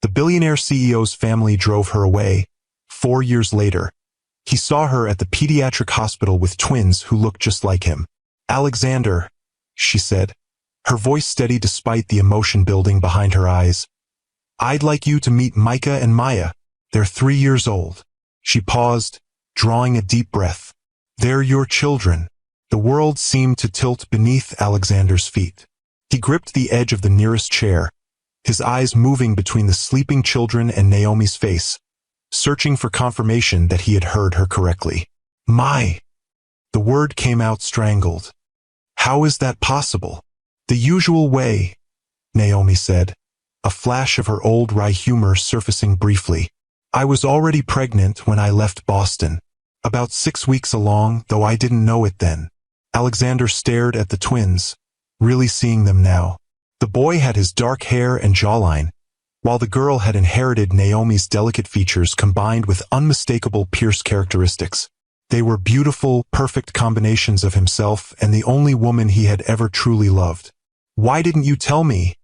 The billionaire CEO's family drove her away. 4 years later, he saw her at the pediatric hospital with twins who looked just like him. "Alexander," she said, her voice steady despite the emotion building behind her eyes. "I'd like you to meet Micah and Maya. They're 3 years old." She paused, drawing a deep breath. "They're your children." The world seemed to tilt beneath Alexander's feet. He gripped the edge of the nearest chair, his eyes moving between the sleeping children and Naomi's face, searching for confirmation that he had heard her correctly. "My." The word came out strangled. "How is that possible?" "The usual way," Naomi said, a flash of her old wry humor surfacing briefly. "I was already pregnant when I left Boston. About 6 weeks along, though I didn't know it then." Alexander stared at the twins, really seeing them now. The boy had his dark hair and jawline, while the girl had inherited Naomi's delicate features combined with unmistakable Pierce characteristics. They were beautiful, perfect combinations of himself and the only woman he had ever truly loved. "Why didn't you tell me?"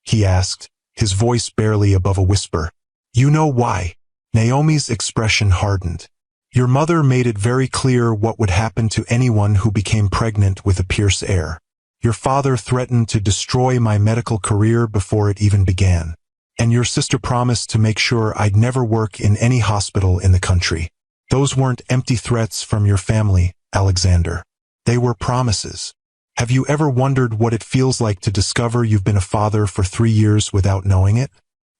he asked, his voice barely above a whisper. "You know why." Naomi's expression hardened. "Your mother made it very clear what would happen to anyone who became pregnant with a Pierce heir. Your father threatened to destroy my medical career before it even began. And your sister promised to make sure I'd never work in any hospital in the country. Those weren't empty threats from your family, Alexander. They were promises. Have you ever wondered what it feels like to discover you've been a father for 3 years without knowing it?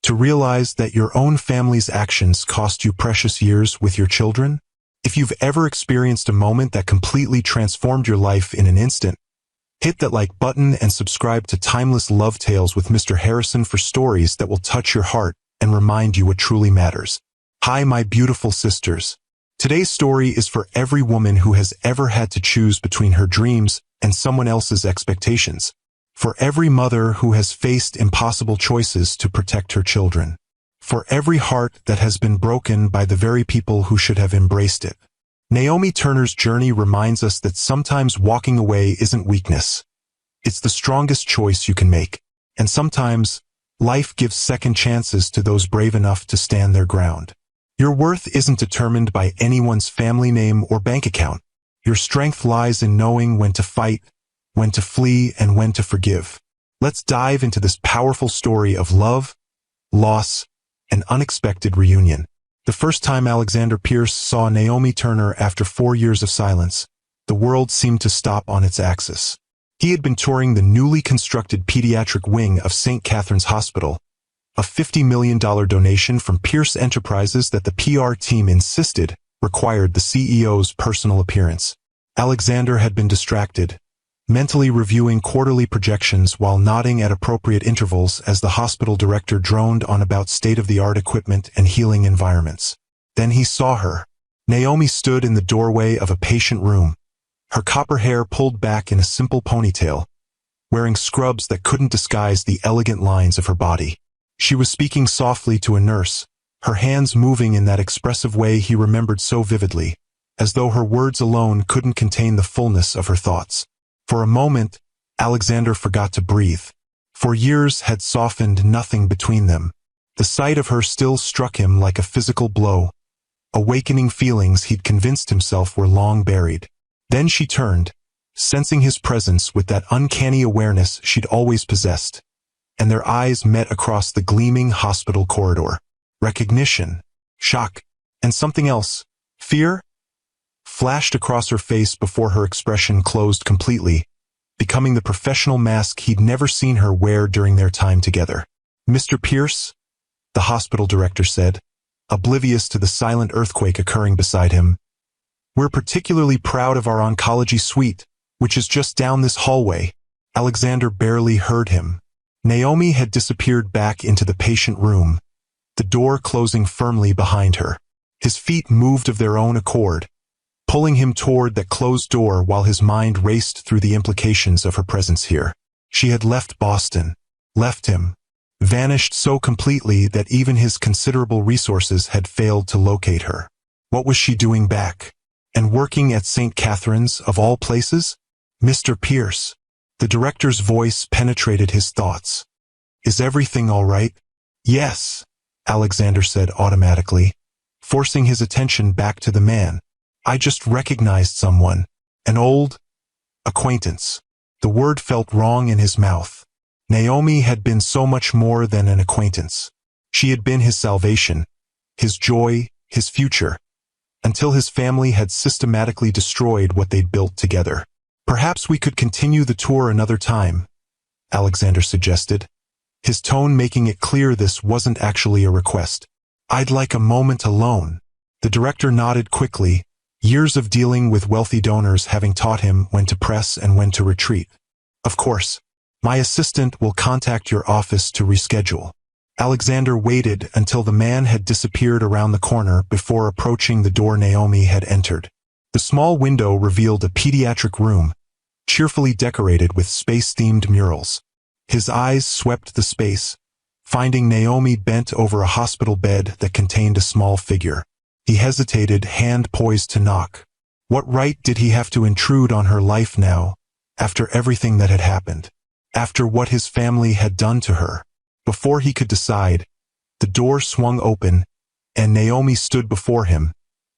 To realize that your own family's actions cost you precious years with your children? If you've ever experienced a moment that completely transformed your life in an instant, hit that like button and subscribe to Timeless Love Tales with Mr. Harrison for stories that will touch your heart and remind you what truly matters. Hi, my beautiful sisters. Today's story is for every woman who has ever had to choose between her dreams and someone else's expectations. For every mother who has faced impossible choices to protect her children. For every heart that has been broken by the very people who should have embraced it. Naomi Turner's journey reminds us that sometimes walking away isn't weakness. It's the strongest choice you can make. And sometimes, life gives second chances to those brave enough to stand their ground. Your worth isn't determined by anyone's family name or bank account. Your strength lies in knowing when to fight, when to flee, and when to forgive. Let's dive into this powerful story of love, loss, and unexpected reunion. The first time Alexander Pierce saw Naomi Turner after 4 years of silence, the world seemed to stop on its axis. He had been touring the newly constructed pediatric wing of St. Catherine's Hospital, a $50 million donation from Pierce Enterprises that the PR team insisted required the CEO's personal appearance. Alexander had been distracted, mentally reviewing quarterly projections while nodding at appropriate intervals as the hospital director droned on about state-of-the-art equipment and healing environments. Then he saw her. Naomi stood in the doorway of a patient room, her copper hair pulled back in a simple ponytail, wearing scrubs that couldn't disguise the elegant lines of her body. She was speaking softly to a nurse, her hands moving in that expressive way he remembered so vividly, as though her words alone couldn't contain the fullness of her thoughts. For a moment, Alexander forgot to breathe. For years had softened nothing between them. The sight of her still struck him like a physical blow, awakening feelings he'd convinced himself were long buried. Then she turned, sensing his presence with that uncanny awareness she'd always possessed, and their eyes met across the gleaming hospital corridor. Recognition, shock, and something else, fear, flashed across her face before her expression closed completely, becoming the professional mask he'd never seen her wear during their time together. "Mr. Pierce?" the hospital director said, oblivious to the silent earthquake occurring beside him. "We're particularly proud of our oncology suite, which is just down this hallway." Alexander barely heard him. Naomi had disappeared back into the patient room, the door closing firmly behind her. His feet moved of their own accord, pulling him toward that closed door while his mind raced through the implications of her presence here. She had left Boston, left him, vanished so completely that even his considerable resources had failed to locate her. What was she doing back? And working at St. Catherine's, of all places? "Mr. Pierce." The director's voice penetrated his thoughts. "Is everything all right?" "Yes," Alexander said automatically, forcing his attention back to the man. I just recognized someone. An old acquaintance. The word felt wrong in his mouth. Naomi had been so much more than an acquaintance. She had been his salvation, his joy, his future, until his family had systematically destroyed what they'd built together. Perhaps we could continue the tour another time, Alexander suggested, his tone making it clear this wasn't actually a request. I'd like a moment alone. The director nodded quickly, years of dealing with wealthy donors having taught him when to press and when to retreat. Of course, my assistant will contact your office to reschedule. Alexander waited until the man had disappeared around the corner before approaching the door Naomi had entered. The small window revealed a pediatric room, cheerfully decorated with space-themed murals. His eyes swept the space, finding Naomi bent over a hospital bed that contained a small figure. He hesitated, hand poised to knock. What right did he have to intrude on her life now, after everything that had happened, after what his family had done to her? Before he could decide, the door swung open, and Naomi stood before him,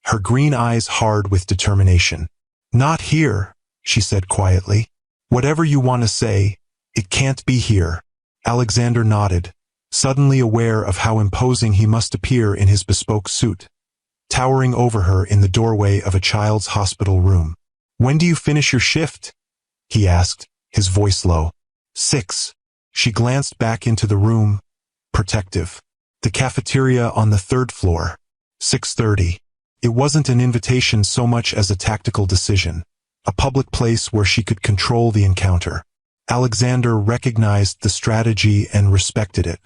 her green eyes hard with determination. Not here, she said quietly. Whatever you want to say, it can't be here. Alexander nodded, suddenly aware of how imposing he must appear in his bespoke suit, towering over her in the doorway of a child's hospital room. When do you finish your shift? He asked, his voice low. 6. She glanced back into the room, protective. The cafeteria on the 3rd floor. 6:30. It wasn't an invitation so much as a tactical decision, a public place where she could control the encounter. Alexander recognized the strategy and respected it.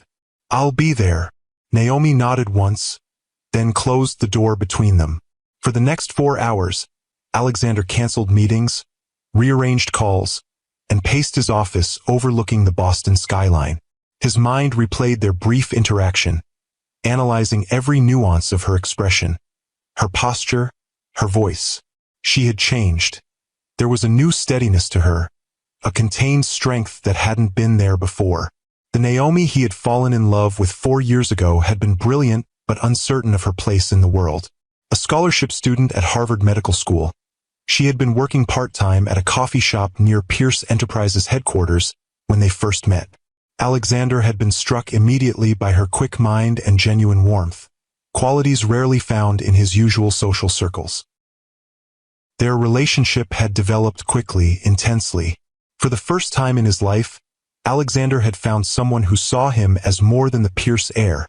I'll be there. Naomi nodded once, then closed the door between them. For the next 4 hours, Alexander canceled meetings, rearranged calls, and paced his office overlooking the Boston skyline. His mind replayed their brief interaction, analyzing every nuance of her expression, her posture, her voice. She had changed. There was a new steadiness to her, a contained strength that hadn't been there before. The Naomi he had fallen in love with 4 years ago had been brilliant but uncertain of her place in the world. A scholarship student at Harvard Medical School, she had been working part-time at a coffee shop near Pierce Enterprises headquarters when they first met. Alexander had been struck immediately by her quick mind and genuine warmth, qualities rarely found in his usual social circles. Their relationship had developed quickly, intensely. For the first time in his life, Alexander had found someone who saw him as more than the Pierce heir,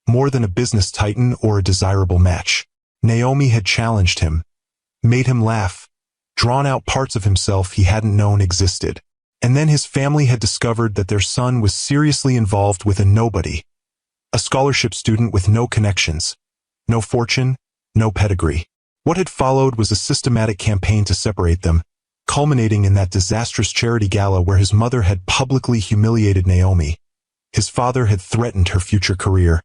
more than a business titan or a desirable match. Naomi had challenged him, made him laugh, drawn out parts of himself he hadn't known existed. And then his family had discovered that their son was seriously involved with a nobody, a scholarship student with no connections, no fortune, no pedigree. What had followed was a systematic campaign to separate them, culminating in that disastrous charity gala where his mother had publicly humiliated Naomi. His father had threatened her future career,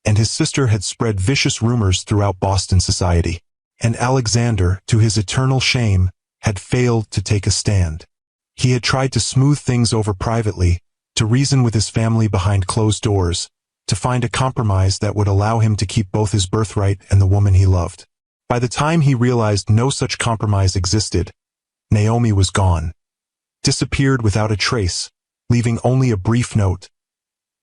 and his sister had spread vicious rumors throughout Boston society. And Alexander, to his eternal shame, had failed to take a stand. He had tried to smooth things over privately, to reason with his family behind closed doors, to find a compromise that would allow him to keep both his birthright and the woman he loved. By the time he realized no such compromise existed, Naomi was gone, disappeared without a trace, leaving only a brief note.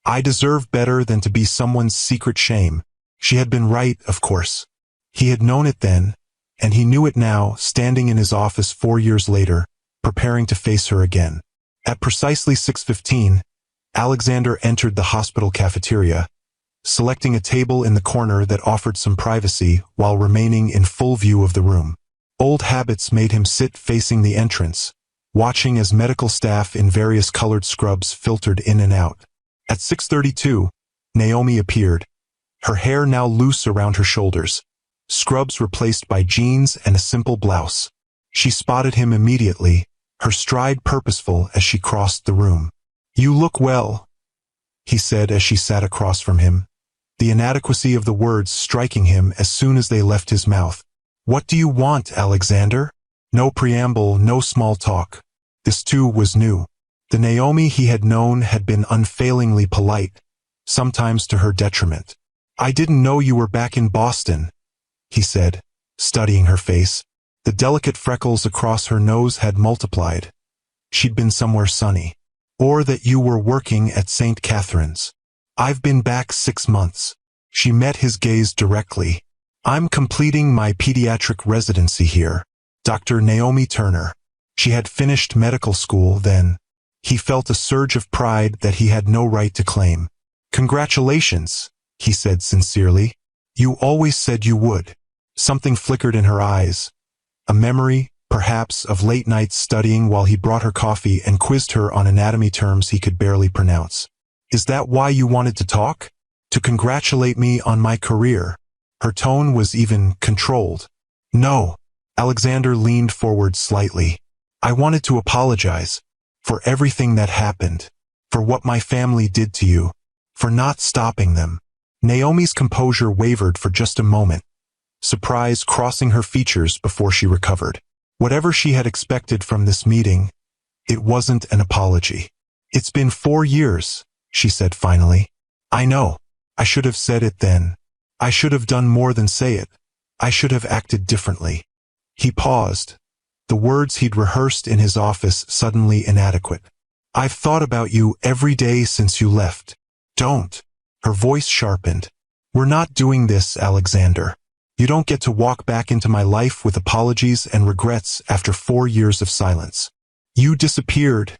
I deserve better than to be someone's secret shame. She had been right, of course. He had known it then, and he knew it now, standing in his office 4 years later, preparing to face her again. At precisely 6:15, Alexander entered the hospital cafeteria, selecting a table in the corner that offered some privacy while remaining in full view of the room. Old habits made him sit facing the entrance, watching as medical staff in various colored scrubs filtered in and out. At 6:32, Naomi appeared, her hair now loose around her shoulders, scrubs replaced by jeans and a simple blouse. She spotted him immediately, her stride purposeful as she crossed the room. You look well, he said as she sat across from him, the inadequacy of the words striking him as soon as they left his mouth. What do you want, Alexander? No preamble, no small talk. This too was new. The Naomi he had known had been unfailingly polite, sometimes to her detriment. I didn't know you were back in Boston, he said, studying her face. The delicate freckles across her nose had multiplied. She'd been somewhere sunny. Or that you were working at St. Catherine's. I've been back 6 months. She met his gaze directly. I'm completing my pediatric residency here. Dr. Naomi Turner. She had finished medical school then. He felt a surge of pride that he had no right to claim. Congratulations, he said sincerely. You always said you would. Something flickered in her eyes. A memory, perhaps, of late nights studying while he brought her coffee and quizzed her on anatomy terms he could barely pronounce. Is that why you wanted to talk? To congratulate me on my career? Her tone was even controlled. No. Alexander leaned forward slightly. I wanted to apologize. For everything that happened. For what my family did to you. For not stopping them. Naomi's composure wavered for just a moment. Surprise crossing her features before she recovered. Whatever she had expected from this meeting, it wasn't an apology. It's been 4 years, she said finally. I know. I should have said it then. I should have done more than say it. I should have acted differently. He paused. The words he'd rehearsed in his office suddenly inadequate. I've thought about you every day since you left. Don't. Her voice sharpened. We're not doing this, Alexander. You don't get to walk back into my life with apologies and regrets after 4 years of silence. You disappeared,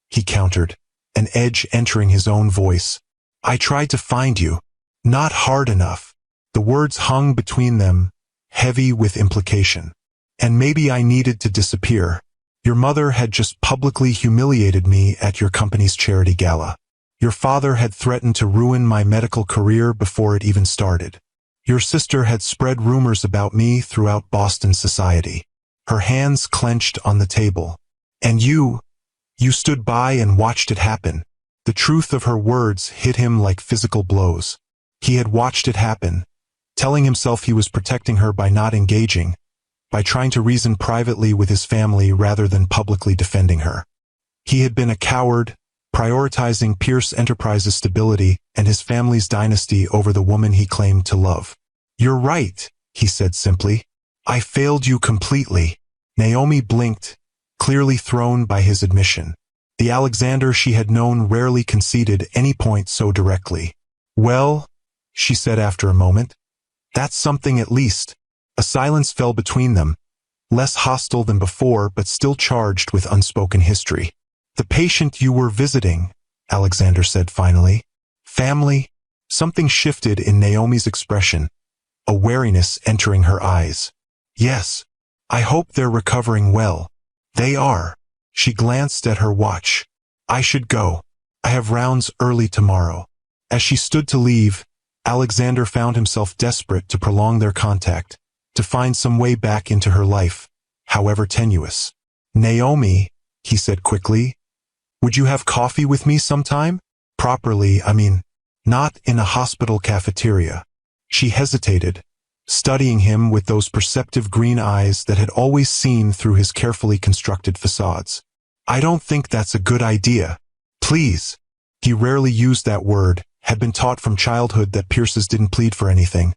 he countered, an edge entering his own voice. I tried to find you. Not hard enough. The words hung between them, heavy with implication. And maybe I needed to disappear. Your mother had just publicly humiliated me at your company's charity gala. Your father had threatened to ruin my medical career before it even started. Your sister had spread rumors about me throughout Boston society. Her hands clenched on the table. And you stood by and watched it happen. The truth of her words hit him like physical blows. He had watched it happen, telling himself he was protecting her by not engaging, by trying to reason privately with his family rather than publicly defending her. He had been a coward, prioritizing Pierce Enterprises' stability and his family's dynasty over the woman he claimed to love. You're right, he said simply. I failed you completely. Naomi blinked, clearly thrown by his admission. The Alexander she had known rarely conceded any point so directly. Well, she said after a moment, that's something at least. A silence fell between them, less hostile than before but still charged with unspoken history. The patient you were visiting, Alexander said finally. Family? Something shifted in Naomi's expression, a wariness entering her eyes. Yes. I hope they're recovering well. They are. She glanced at her watch. I should go. I have rounds early tomorrow. As she stood to leave, Alexander found himself desperate to prolong their contact, to find some way back into her life, however tenuous. Naomi, he said quickly, would you have coffee with me sometime? Properly, I mean, not in a hospital cafeteria. She hesitated, studying him with those perceptive green eyes that had always seen through his carefully constructed facades. I don't think that's a good idea. Please. He rarely used that word, had been taught from childhood that Pierces didn't plead for anything.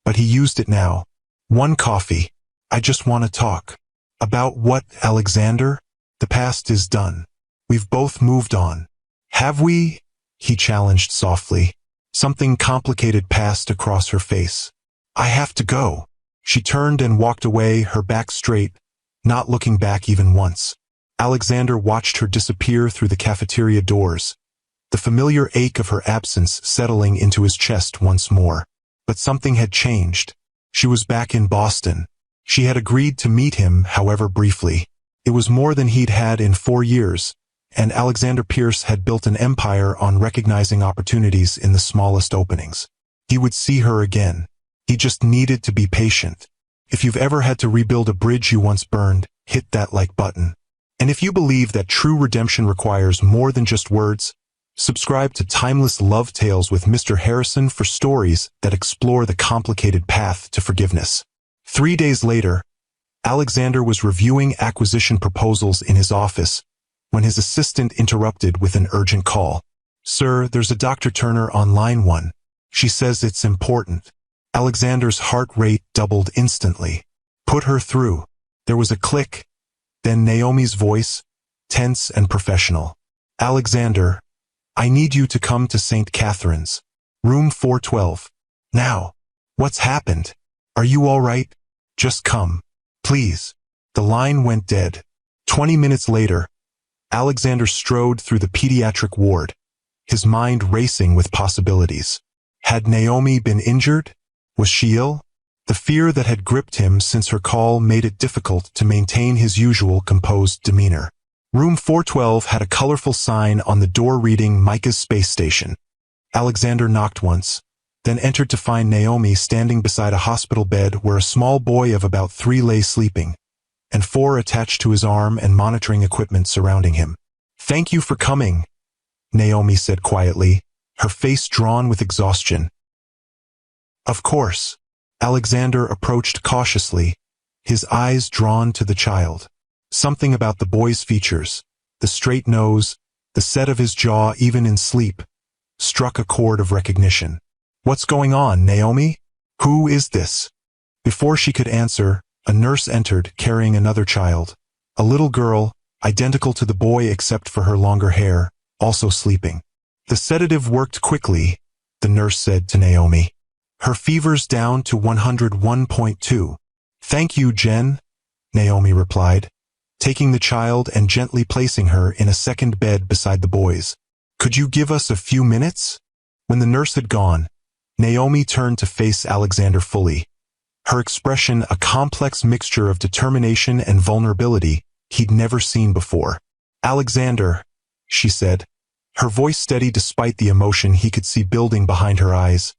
But he used it now. One coffee. I just want to talk. About what, Alexander? The past is done. We've both moved on. Have we? He challenged softly. Something complicated passed across her face. I have to go. She turned and walked away, her back straight, not looking back even once. Alexander watched her disappear through the cafeteria doors, the familiar ache of her absence settling into his chest once more. But something had changed. She was back in Boston. She had agreed to meet him, however briefly. It was more than he'd had in 4 years, and Alexander Pierce had built an empire on recognizing opportunities in the smallest openings. He would see her again. He just needed to be patient. If you've ever had to rebuild a bridge you once burned, hit that like button. And if you believe that true redemption requires more than just words, subscribe to Timeless Love Tales with Mr. Harrison for stories that explore the complicated path to forgiveness. 3 days later, Alexander was reviewing acquisition proposals in his office when his assistant interrupted with an urgent call. Sir, there's a Dr. Turner on line 1. She says it's important. Alexander's heart rate doubled instantly. Put her through. There was a click, then Naomi's voice, tense and professional. Alexander, I need you to come to St. Catherine's. Room 412. Now. What's happened? Are you all right? Just come. Please. The line went dead. 20 minutes later, Alexander strode through the pediatric ward, his mind racing with possibilities. Had Naomi been injured? Was she ill? The fear that had gripped him since her call made it difficult to maintain his usual composed demeanor. Room 412 had a colorful sign on the door reading Micah's space station. Alexander knocked once, then entered to find Naomi standing beside a hospital bed where a small boy of about 3 lay sleeping, and 4 attached to his arm and monitoring equipment surrounding him. Thank you for coming, Naomi said quietly, her face drawn with exhaustion. Of course. Alexander approached cautiously, his eyes drawn to the child. Something about the boy's features, the straight nose, the set of his jaw even in sleep, struck a chord of recognition. What's going on, Naomi? Who is this? Before she could answer, a nurse entered carrying another child, a little girl, identical to the boy except for her longer hair, also sleeping. The sedative worked quickly, the nurse said to Naomi. Her fever's down to 101.2. Thank you, Jen, Naomi replied, taking the child and gently placing her in a second bed beside the boys. Could you give us a few minutes? When the nurse had gone, Naomi turned to face Alexander fully, her expression a complex mixture of determination and vulnerability he'd never seen before. Alexander, she said, her voice steady despite the emotion he could see building behind her eyes.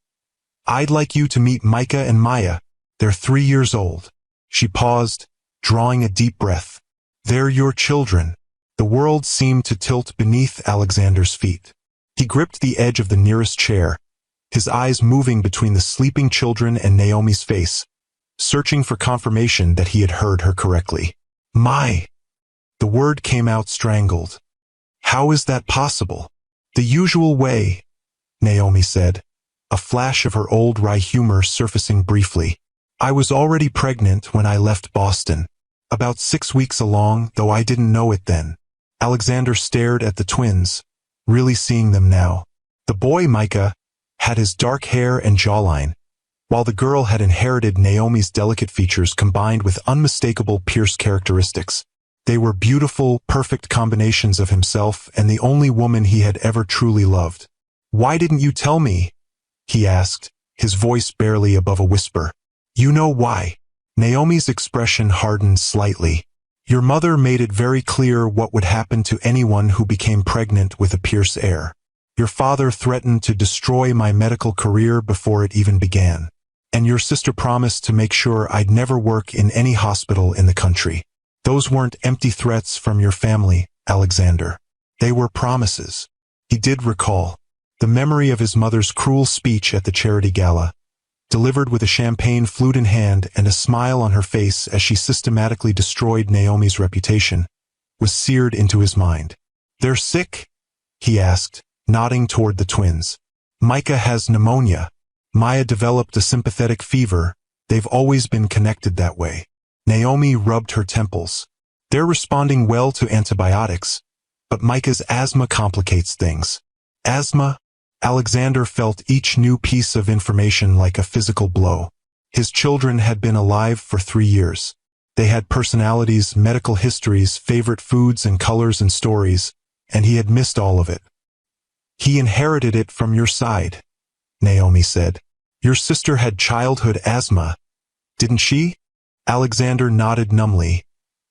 I'd like you to meet Micah and Maya. They're 3 years old. She paused, drawing a deep breath. They're your children. The world seemed to tilt beneath Alexander's feet. He gripped the edge of the nearest chair, his eyes moving between the sleeping children and Naomi's face, searching for confirmation that he had heard her correctly. My. The word came out strangled. How is that possible? The usual way, Naomi said, a flash of her old wry humor surfacing briefly. I was already pregnant when I left Boston. About 6 weeks along, though I didn't know it then. Alexander stared at the twins, really seeing them now. The boy, Micah, had his dark hair and jawline, while the girl had inherited Naomi's delicate features combined with unmistakable Pierce characteristics. They were beautiful, perfect combinations of himself and the only woman he had ever truly loved. Why didn't you tell me? He asked, his voice barely above a whisper. You know why. Naomi's expression hardened slightly. Your mother made it very clear what would happen to anyone who became pregnant with a Pierce heir. Your father threatened to destroy my medical career before it even began. And your sister promised to make sure I'd never work in any hospital in the country. Those weren't empty threats from your family, Alexander. They were promises. He did recall the memory of his mother's cruel speech at the charity gala, delivered with a champagne flute in hand and a smile on her face as she systematically destroyed Naomi's reputation, was seared into his mind. They're sick? He asked, nodding toward the twins. Micah has pneumonia. Maya developed a sympathetic fever. They've always been connected that way. Naomi rubbed her temples. They're responding well to antibiotics, but Micah's asthma complicates things. Asthma? Alexander felt each new piece of information like a physical blow. His children had been alive for 3 years. They had personalities, medical histories, favorite foods and colors and stories, and he had missed all of it. He inherited it from your side, Naomi said. Your sister had childhood asthma, didn't she? Alexander nodded numbly,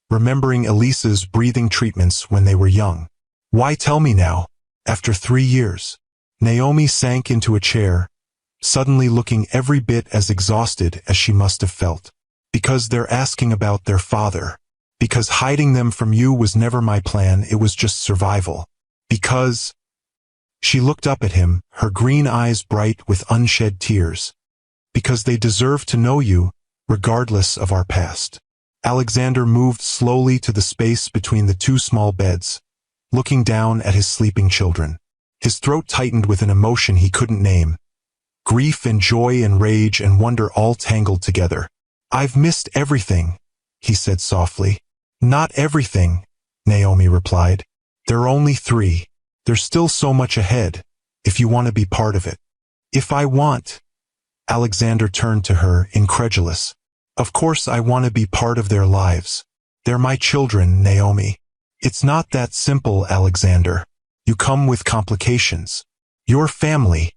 remembering Elisa's breathing treatments when they were young. Why tell me now, after 3 years? Naomi sank into a chair, suddenly looking every bit as exhausted as she must have felt. Because they're asking about their father. Because hiding them from you was never my plan, it was just survival. Because... She looked up at him, her green eyes bright with unshed tears. Because they deserve to know you, regardless of our past. Alexander moved slowly to the space between the 2 small beds, looking down at his sleeping children. His throat tightened with an emotion he couldn't name. Grief and joy and rage and wonder all tangled together. "I've missed everything," he said softly. "Not everything," Naomi replied. "There are only 3. There's still so much ahead, if you want to be part of it." "If I want?" Alexander turned to her, incredulous. "Of course I want to be part of their lives. They're my children, Naomi." "It's not that simple, Alexander. You come with complications. Your family."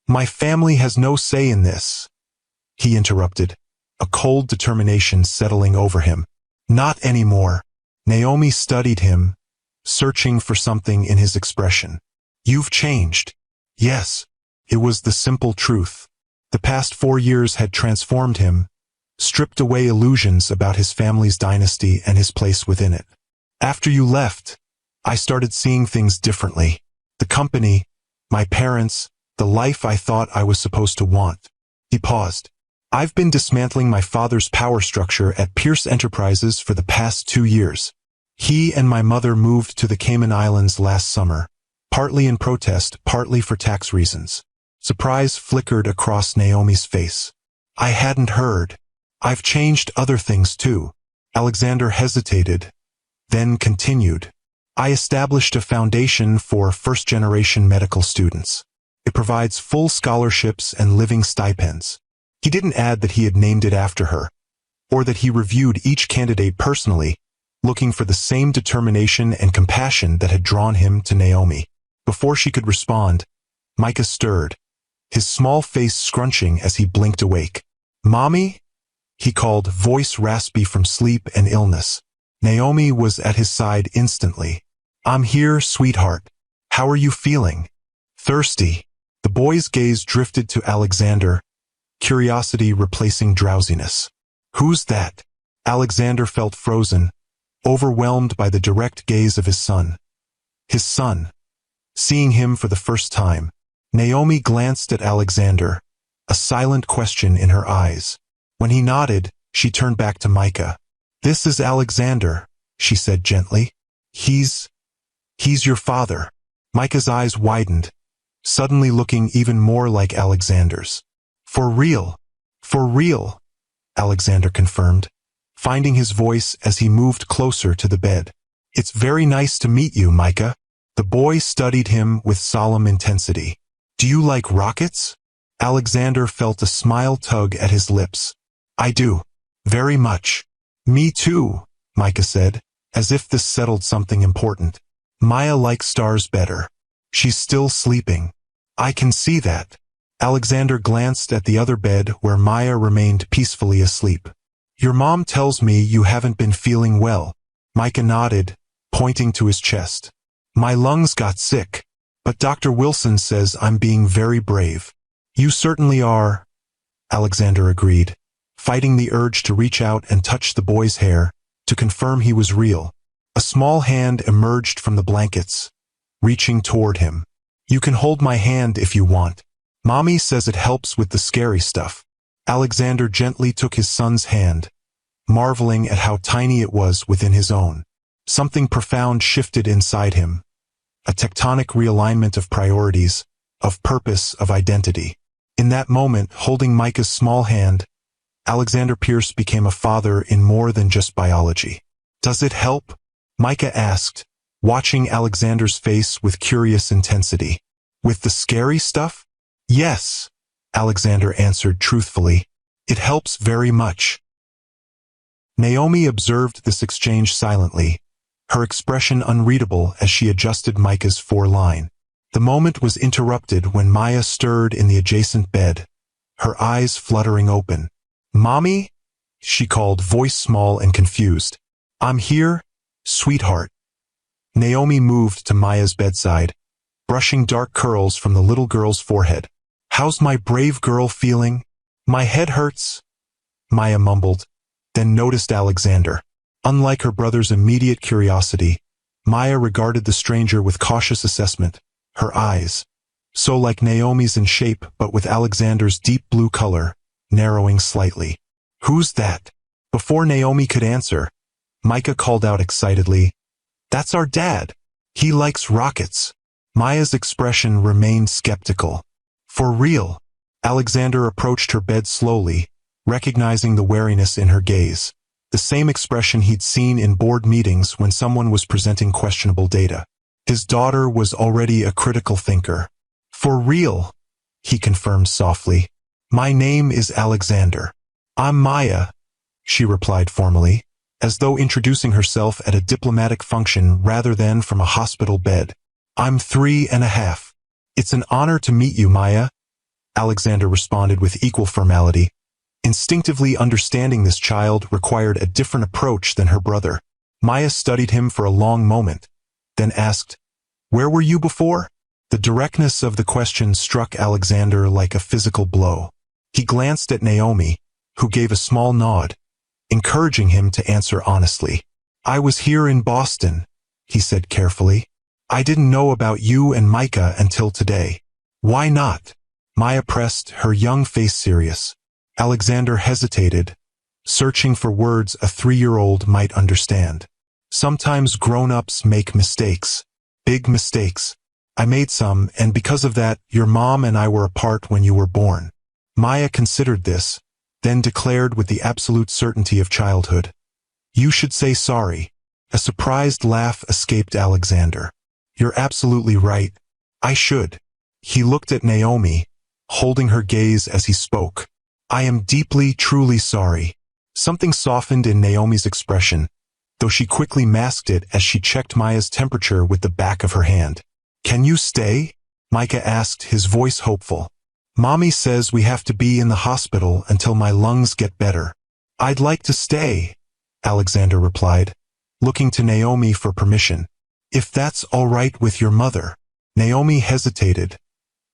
"My family has no say in this," he interrupted, a cold determination settling over him. "Not anymore." Naomi studied him, searching for something in his expression. "You've changed." Yes, it was the simple truth. The past 4 years had transformed him, stripped away illusions about his family's dynasty and his place within it. "After you left, I started seeing things differently. The company, my parents, the life I thought I was supposed to want." He paused. "I've been dismantling my father's power structure at Pierce Enterprises for the past 2 years. He and my mother moved to the Cayman Islands last summer, partly in protest, partly for tax reasons." Surprise flickered across Naomi's face. "I hadn't heard. I've changed other things too." Alexander hesitated, then continued. "I established a foundation for first-generation medical students. It provides full scholarships and living stipends." He didn't add that he had named it after her, or that he reviewed each candidate personally, looking for the same determination and compassion that had drawn him to Naomi. Before she could respond, Micah stirred, his small face scrunching as he blinked awake. "Mommy?" he called, voice raspy from sleep and illness. Naomi was at his side instantly. "I'm here, sweetheart. How are you feeling?" "Thirsty." The boy's gaze drifted to Alexander, curiosity replacing drowsiness. "Who's that?" Alexander felt frozen, overwhelmed by the direct gaze of his son. His son. Seeing him for the first time, Naomi glanced at Alexander, a silent question in her eyes. When he nodded, she turned back to Micah. "This is Alexander," she said gently. He's your father." Micah's eyes widened, suddenly looking even more like Alexander's. "For real, for real," Alexander confirmed, finding his voice as he moved closer to the bed. "It's very nice to meet you, Micah." The boy studied him with solemn intensity. "Do you like rockets?" Alexander felt a smile tug at his lips. "I do. Very much." "Me too," Micah said, as if this settled something important. "Maya likes stars better. She's still sleeping." "I can see that." Alexander glanced at the other bed where Maya remained peacefully asleep. "Your mom tells me you haven't been feeling well." Micah nodded, pointing to his chest. "My lungs got sick, but Dr. Wilson says I'm being very brave." "You certainly are," Alexander agreed, fighting the urge to reach out and touch the boy's hair, to confirm he was real. A small hand emerged from the blankets, reaching toward him. "You can hold my hand if you want. Mommy says it helps with the scary stuff." Alexander gently took his son's hand, marveling at how tiny it was within his own. Something profound shifted inside him, a tectonic realignment of priorities, of purpose, of identity. In that moment, holding Micah's small hand, Alexander Pierce became a father in more than just biology. "Does it help?" Micah asked, watching Alexander's face with curious intensity. "With the scary stuff?" "Yes," Alexander answered truthfully. "It helps very much." Naomi observed this exchange silently, her expression unreadable as she adjusted Micah's foreline. The moment was interrupted when Maya stirred in the adjacent bed, her eyes fluttering open. "Mommy?" she called, voice small and confused. "I'm here, sweetheart." Naomi moved to Maya's bedside, brushing dark curls from the little girl's forehead. "How's my brave girl feeling?" "My head hurts," Maya mumbled, then noticed Alexander. Unlike her brother's immediate curiosity, Maya regarded the stranger with cautious assessment, her eyes, so like Naomi's in shape but with Alexander's deep blue color, narrowing slightly. "Who's that?" Before Naomi could answer, Micah called out excitedly, "That's our dad. He likes rockets." Maya's expression remained skeptical. "For real?" Alexander approached her bed slowly, recognizing the wariness in her gaze, the same expression he'd seen in board meetings when someone was presenting questionable data. His daughter was already a critical thinker. "For real," he confirmed softly. "My name is Alexander." "I'm Maya," she replied formally, as though introducing herself at a diplomatic function rather than from a hospital bed. "I'm 3.5. "It's an honor to meet you, Maya," Alexander responded with equal formality. Instinctively understanding this child required a different approach than her brother. Maya studied him for a long moment, then asked, "Where were you before?" The directness of the question struck Alexander like a physical blow. He glanced at Naomi, who gave a small nod, encouraging him to answer honestly. "I was here in Boston," he said carefully. "I didn't know about you and Micah until today." "Why not?" Maya pressed, her young face serious. Alexander hesitated, searching for words a 3-year-old might understand. "Sometimes grown-ups make mistakes. Big mistakes. I made some, and because of that, your mom and I were apart when you were born." Maya considered this, then declared with the absolute certainty of childhood, "You should say sorry." A surprised laugh escaped Alexander. "You're absolutely right. I should." He looked at Naomi, holding her gaze as he spoke. "I am deeply, truly sorry." Something softened in Naomi's expression, though she quickly masked it as she checked Maya's temperature with the back of her hand. "Can you stay?" Micah asked, his voice hopeful. "Mommy says we have to be in the hospital until my lungs get better." "I'd like to stay," Alexander replied, looking to Naomi for permission. "If that's all right with your mother." Naomi hesitated,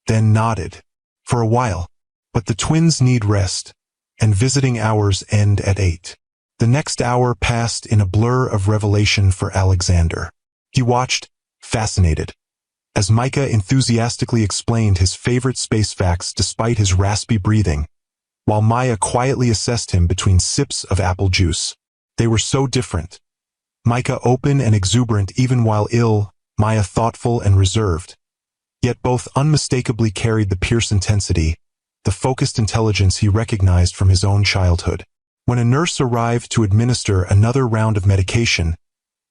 then nodded. "For a while. But the twins need rest, and visiting hours end at 8. The next hour passed in a blur of revelation for Alexander. He watched, fascinated, as Micah enthusiastically explained his favorite space facts despite his raspy breathing, while Maya quietly assessed him between sips of apple juice. They were so different. Micah open and exuberant even while ill, Maya thoughtful and reserved. Yet both unmistakably carried the Pierce intensity, the focused intelligence he recognized from his own childhood. When a nurse arrived to administer another round of medication,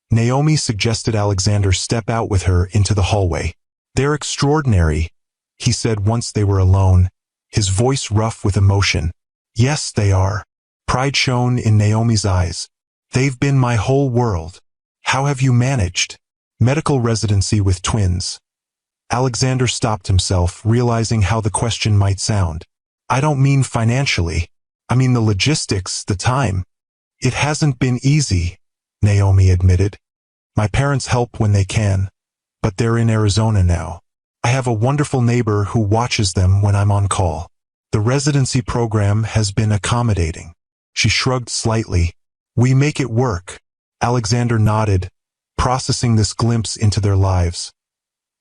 Naomi suggested Alexander step out with her into the hallway. "They're extraordinary," he said once they were alone, his voice rough with emotion. "Yes, they are." Pride shone in Naomi's eyes. "They've been my whole world. How have you managed?" "Medical residency with twins." Alexander stopped himself, realizing how the question might sound. "I don't mean financially. I mean the logistics, the time." "It hasn't been easy," Naomi admitted. "My parents help when they can, but they're in Arizona now. I have a wonderful neighbor who watches them when I'm on call. The residency program has been accommodating." She shrugged slightly. "We make it work." Alexander nodded, processing this glimpse into their lives.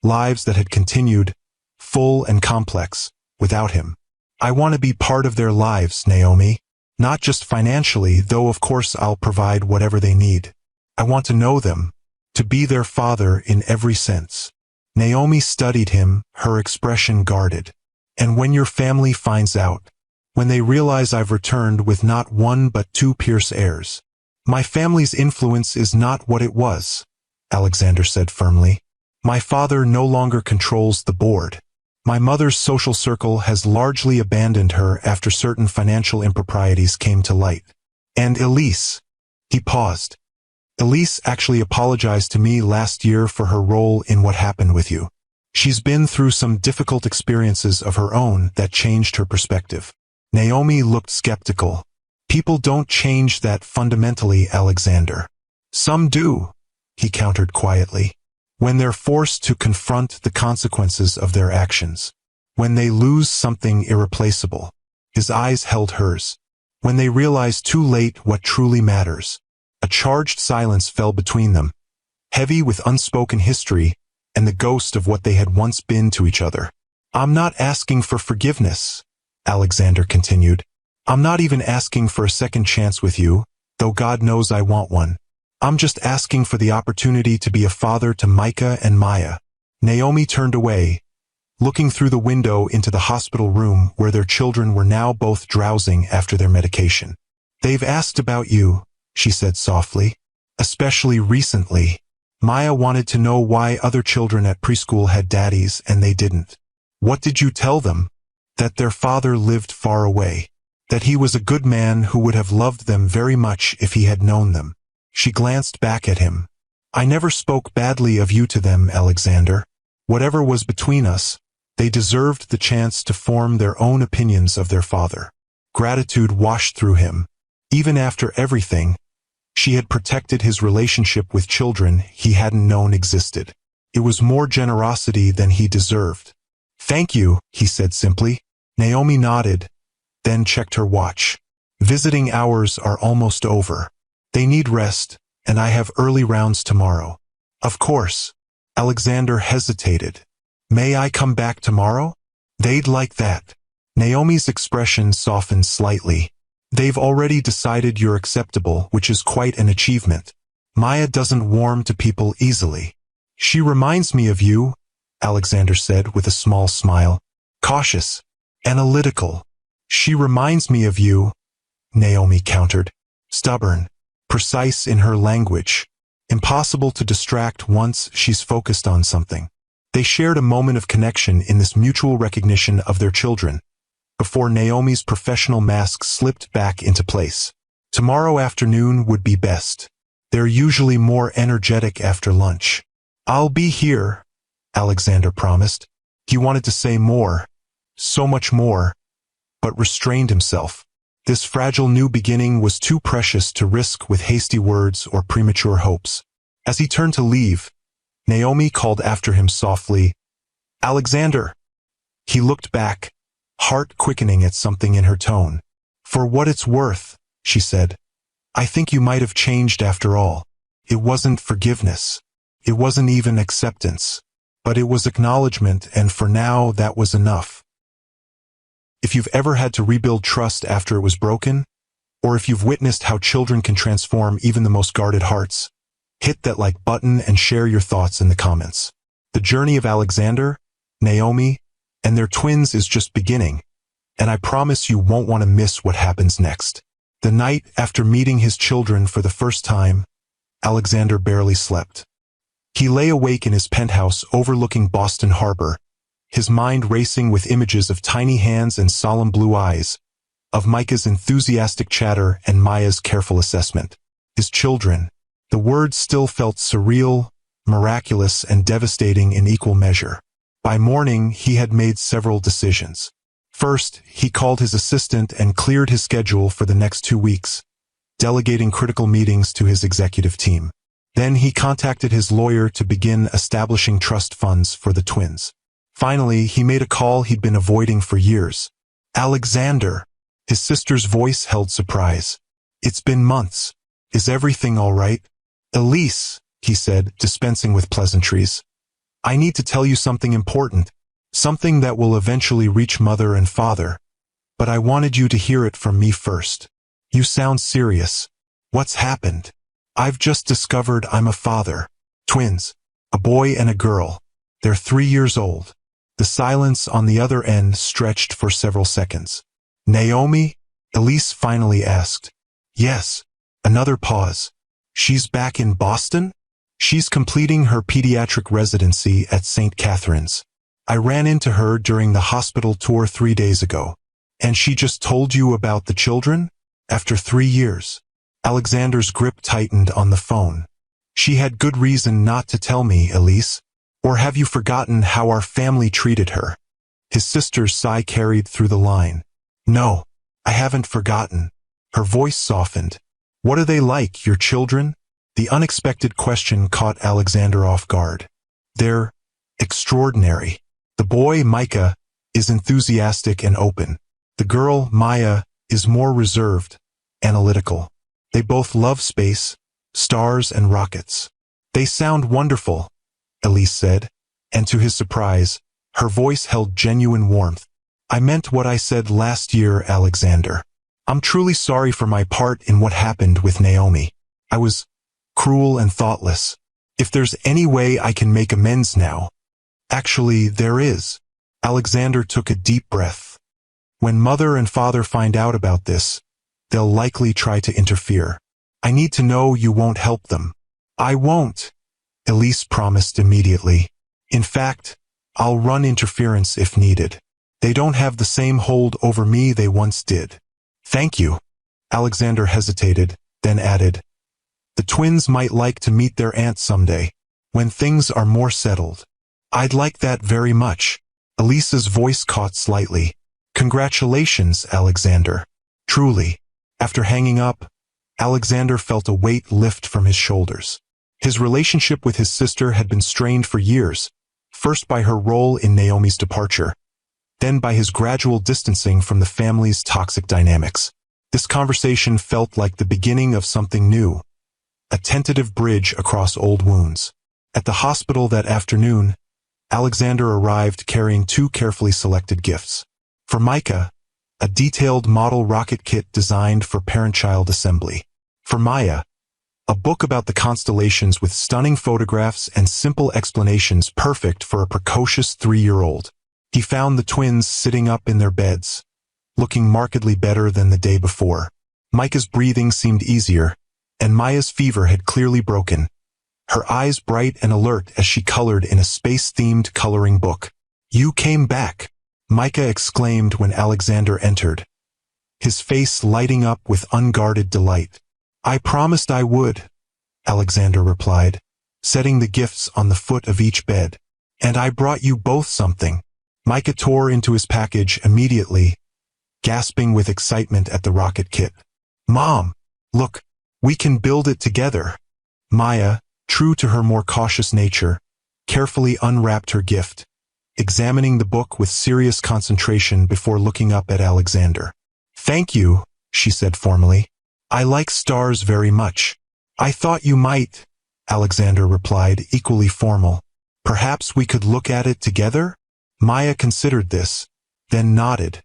Lives that had continued, full and complex, without him. "I want to be part of their lives, Naomi. Not just financially, though of course I'll provide whatever they need. I want to know them, to be their father in every sense." Naomi studied him, her expression guarded. "And when your family finds out, when they realize I've returned with not 1 but 2 Pierce heirs." "My family's influence is not what it was," Alexander said firmly. "My father no longer controls the board. My mother's social circle has largely abandoned her after certain financial improprieties came to light. And Elise," he paused. "Elise actually apologized to me last year for her role in what happened with you. She's been through some difficult experiences of her own that changed her perspective." Naomi looked skeptical. "People don't change that fundamentally, Alexander." "Some do," he countered quietly. "When they're forced to confront the consequences of their actions. When they lose something irreplaceable." His eyes held hers. "When they realize too late what truly matters." A charged silence fell between them, heavy with unspoken history and the ghost of what they had once been to each other. "I'm not asking for forgiveness," Alexander continued. "I'm not even asking for a second chance with you, though God knows I want one. I'm just asking for the opportunity to be a father to Micah and Maya." Naomi turned away, looking through the window into the hospital room where their children were now both drowsing after their medication. "They've asked about you," she said softly. "Especially recently. Maya wanted to know why other children at preschool had daddies and they didn't." "What did you tell them?" "That their father lived far away. That he was a good man who would have loved them very much if he had known them." She glanced back at him. "I never spoke badly of you to them, Alexander. Whatever was between us, they deserved the chance to form their own opinions of their father." Gratitude washed through him. Even after everything, she had protected his relationship with children he hadn't known existed. It was more generosity than he deserved. "Thank you," he said simply. Naomi nodded, then checked her watch. "Visiting hours are almost over. They need rest, and I have early rounds tomorrow." "Of course." Alexander hesitated. "May I come back tomorrow?" "They'd like that." Naomi's expression softened slightly. "They've already decided you're acceptable, which is quite an achievement. Maya doesn't warm to people easily." "She reminds me of you," Alexander said with a small smile. "Cautious. Analytical." "She reminds me of you," Naomi countered. "Stubborn. Precise in her language. Impossible to distract once she's focused on something." They shared a moment of connection in this mutual recognition of their children, before Naomi's professional mask slipped back into place. Tomorrow afternoon would be best. They're usually more energetic after lunch. "I'll be here," Alexander promised. He wanted to say more, so much more, but restrained himself. This fragile new beginning was too precious to risk with hasty words or premature hopes. As he turned to leave, Naomi called after him softly, "Alexander." He looked back, heart quickening at something in her tone. "For what it's worth," she said, "I think you might have changed after all. It wasn't forgiveness. It wasn't even acceptance. But it was acknowledgement, and for now that was enough." If you've ever had to rebuild trust after it was broken, or if you've witnessed how children can transform even the most guarded hearts, hit that like button and share your thoughts in the comments. The journey of Alexander, Naomi, and their twins is just beginning, and I promise you won't want to miss what happens next. The night after meeting his children for the first time, Alexander barely slept. He lay awake in his penthouse overlooking Boston Harbor, his mind racing with images of tiny hands and solemn blue eyes, of Micah's enthusiastic chatter and Maya's careful assessment. His children. The words still felt surreal, miraculous, and devastating in equal measure. By morning, he had made several decisions. First, he called his assistant and cleared his schedule for the next 2 weeks, delegating critical meetings to his executive team. Then he contacted his lawyer to begin establishing trust funds for the twins. Finally, he made a call he'd been avoiding for years. "Alexander." His sister's voice held surprise. "It's been months. Is everything all right?" "Elise," he said, dispensing with pleasantries. "I need to tell you something important, something that will eventually reach Mother and Father. But I wanted you to hear it from me first." "You sound serious. What's happened?" "I've just discovered I'm a father. Twins. A boy and a girl. They're 3 years old." The silence on the other end stretched for several seconds. "Naomi?" Elise finally asked. "Yes." Another pause. "She's back in Boston?" "She's completing her pediatric residency at St. Catherine's. I ran into her during the hospital tour 3 days ago." "And she just told you about the children? After 3 years?" Alexander's grip tightened on the phone. "She had good reason not to tell me, Elise. Or have you forgotten how our family treated her?" His sister's sigh carried through the line. "No, I haven't forgotten." Her voice softened. "What are they like, your children?" The unexpected question caught Alexander off guard. "They're extraordinary. The boy, Micah, is enthusiastic and open. The girl, Maya, is more reserved, analytical. They both love space, stars and rockets." "They sound wonderful," Elise said, and to his surprise, her voice held genuine warmth. "I meant what I said last year, Alexander. I'm truly sorry for my part in what happened with Naomi. I was cruel and thoughtless. If there's any way I can make amends now—" "Actually, there is." Alexander took a deep breath. When mother and father find out about this, they'll likely try to interfere. I need to know you won't help them. I won't, Elise promised immediately. In fact, I'll run interference if needed. They don't have the same hold over me they once did. Thank you. Alexander hesitated, then added, the twins might like to meet their aunt someday, when things are more settled. I'd like that very much. Elise's voice caught slightly. Congratulations, Alexander. Truly. After hanging up, Alexander felt a weight lift from his shoulders. His relationship with his sister had been strained for years, first by her role in Naomi's departure, then by his gradual distancing from the family's toxic dynamics. This conversation felt like the beginning of something new, a tentative bridge across old wounds. At the hospital that afternoon, Alexander arrived carrying two carefully selected gifts. For Micah, a detailed model rocket kit designed for parent-child assembly. For Maya, a book about the constellations with stunning photographs and simple explanations perfect for a precocious 3-year-old. He found the twins sitting up in their beds, looking markedly better than the day before. Micah's breathing seemed easier, and Maya's fever had clearly broken, her eyes bright and alert as she colored in a space-themed coloring book. You came back, Micah exclaimed when Alexander entered, his face lighting up with unguarded delight. I promised I would, Alexander replied, setting the gifts on the foot of each bed. And I brought you both something. Micah tore into his package immediately, gasping with excitement at the rocket kit. Mom, look, we can build it together. Maya, true to her more cautious nature, carefully unwrapped her gift, examining the book with serious concentration before looking up at Alexander. Thank you, she said formally. I like stars very much. I thought you might, Alexander replied, equally formal. Perhaps we could look at it together? Maya considered this, then nodded,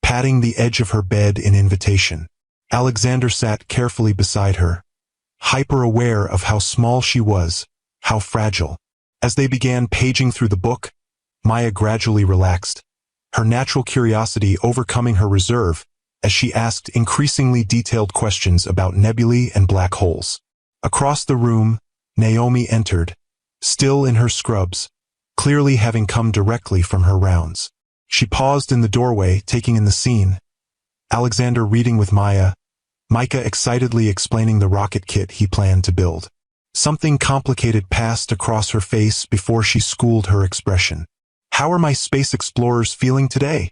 patting the edge of her bed in invitation. Alexander sat carefully beside her, hyper-aware of how small she was, how fragile. As they began paging through the book, Maya gradually relaxed, her natural curiosity overcoming her reserve as she asked increasingly detailed questions about nebulae and black holes. Across the room, Naomi entered, still in her scrubs, clearly having come directly from her rounds. She paused in the doorway, taking in the scene, Alexander reading with Maya, Micah excitedly explaining the rocket kit he planned to build. Something complicated passed across her face before she schooled her expression. How are my space explorers feeling today?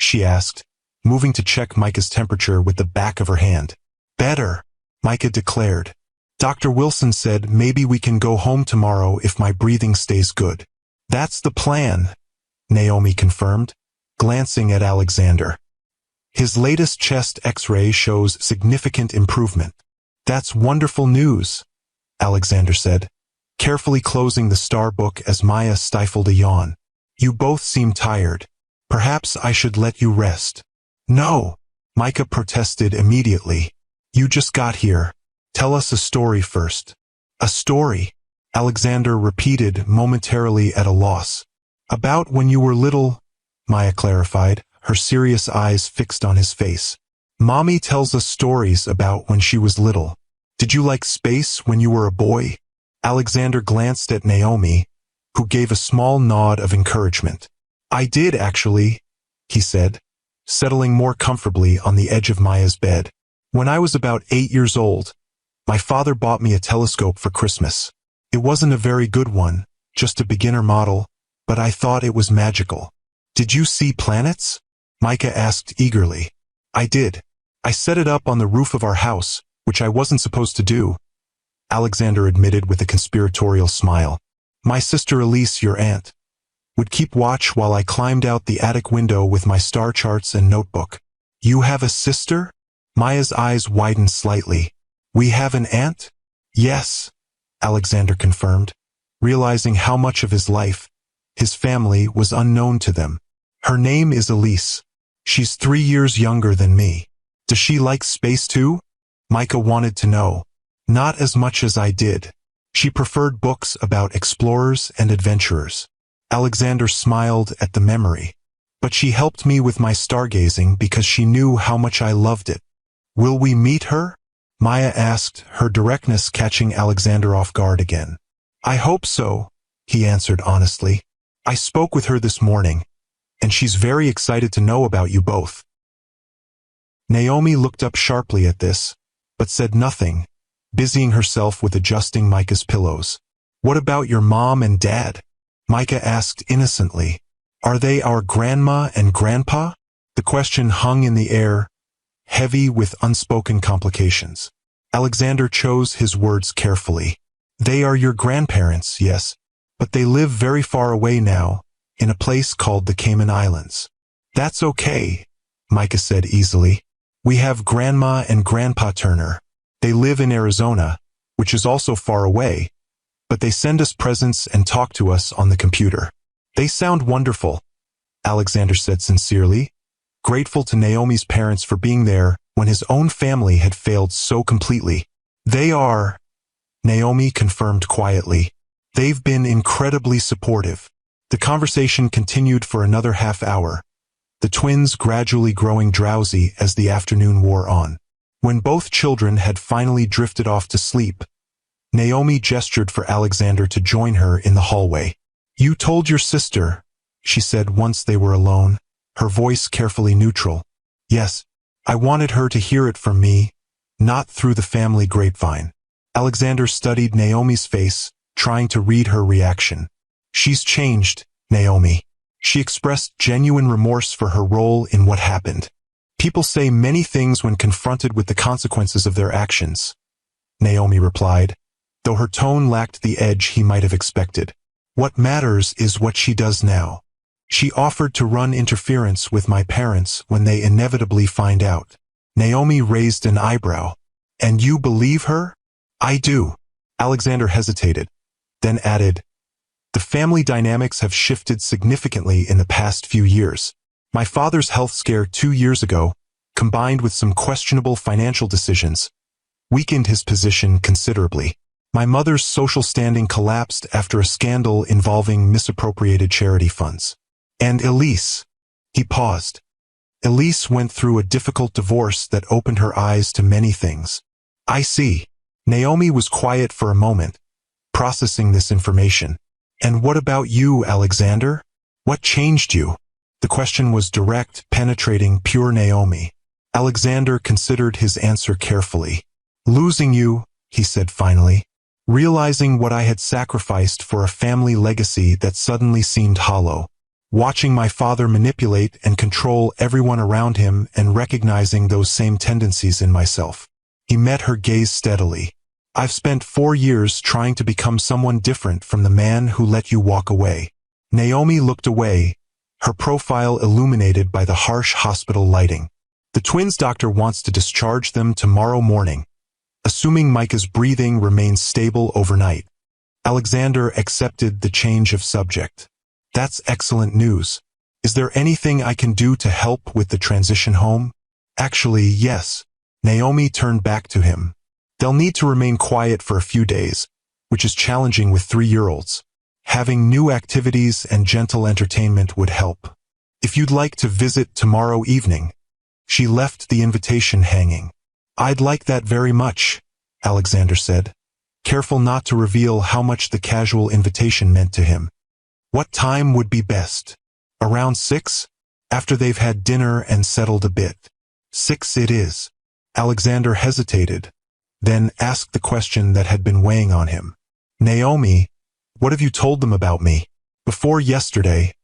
She asked, moving to check Micah's temperature with the back of her hand. Better, Micah declared. Dr. Wilson said maybe we can go home tomorrow if my breathing stays good. That's the plan, Naomi confirmed, glancing at Alexander. His latest chest X-ray shows significant improvement. That's wonderful news, Alexander said, carefully closing the star book as Maya stifled a yawn. You both seem tired. Perhaps I should let you rest. No, Micah protested immediately. You just got here. Tell us a story first. A story, Alexander repeated, momentarily at a loss. About when you were little, Maya clarified, her serious eyes fixed on his face. Mommy tells us stories about when she was little. Did you like space when you were a boy? Alexander glanced at Naomi, who gave a small nod of encouragement. I did, actually, he said, settling more comfortably on the edge of Maya's bed. When I was about 8 years old, my father bought me a telescope for Christmas. It wasn't a very good one, just a beginner model, but I thought it was magical. Did you see planets? Micah asked eagerly. I did. I set it up on the roof of our house, which I wasn't supposed to do, Alexander admitted with a conspiratorial smile. My sister Elise, your aunt, would keep watch while I climbed out the attic window with my star charts and notebook. You have a sister? Maya's eyes widened slightly. We have an aunt? Yes, Alexander confirmed, realizing how much of his life, his family, was unknown to them. Her name is Elise. She's 3 years younger than me. Does she like space too? Micah wanted to know. Not as much as I did. She preferred books about explorers and adventurers. Alexander smiled at the memory. But she helped me with my stargazing because she knew how much I loved it. Will we meet her? Maya asked, her directness catching Alexander off guard again. I hope so, he answered honestly. I spoke with her this morning, and she's very excited to know about you both. Naomi looked up sharply at this, but said nothing, busying herself with adjusting Micah's pillows. What about your mom and dad? Micah asked innocently. Are they our grandma and grandpa? The question hung in the air, heavy with unspoken complications. Alexander chose his words carefully. They are your grandparents, yes, but they live very far away now, in a place called the Cayman Islands. That's okay, Micah said easily. We have Grandma and Grandpa Turner. They live in Arizona, which is also far away, but they send us presents and talk to us on the computer. They sound wonderful, Alexander said sincerely, grateful to Naomi's parents for being there when his own family had failed so completely. They are, Naomi confirmed quietly. They've been incredibly supportive. The conversation continued for another half hour, the twins gradually growing drowsy as the afternoon wore on. When both children had finally drifted off to sleep, Naomi gestured for Alexander to join her in the hallway. You told your sister, she said once they were alone, her voice carefully neutral. Yes, I wanted her to hear it from me, not through the family grapevine. Alexander studied Naomi's face, trying to read her reaction. She's changed, Naomi. She expressed genuine remorse for her role in what happened. People say many things when confronted with the consequences of their actions, Naomi replied, though her tone lacked the edge he might have expected. What matters is what she does now. She offered to run interference with my parents when they inevitably find out. Naomi raised an eyebrow. And you believe her? I do. Alexander hesitated, then added, the family dynamics have shifted significantly in the past few years. My father's health scare 2 years ago, combined with some questionable financial decisions, weakened his position considerably. My mother's social standing collapsed after a scandal involving misappropriated charity funds. And Elise. He paused. Elise went through a difficult divorce that opened her eyes to many things. I see. Naomi was quiet for a moment, processing this information. And what about you, Alexander? What changed you? The question was direct, penetrating, pure Naomi. Alexander considered his answer carefully. Losing you, he said finally. Realizing what I had sacrificed for a family legacy that suddenly seemed hollow. Watching my father manipulate and control everyone around him and recognizing those same tendencies in myself. He met her gaze steadily. I've spent 4 years trying to become someone different from the man who let you walk away. Naomi looked away, her profile illuminated by the harsh hospital lighting. The twins' doctor wants to discharge them tomorrow morning, assuming Micah's breathing remains stable overnight. Alexander accepted the change of subject. That's excellent news. Is there anything I can do to help with the transition home? Actually, yes. Naomi turned back to him. They'll need to remain quiet for a few days, which is challenging with 3-year-olds. Having new activities and gentle entertainment would help. If you'd like to visit tomorrow evening. She left the invitation hanging. I'd like that very much, Alexander said, careful not to reveal how much the casual invitation meant to him. What time would be best? Around 6? After they've had dinner and settled a bit. 6 it is. Alexander hesitated, then asked the question that had been weighing on him. Naomi, what have you told them about me? Before yesterday,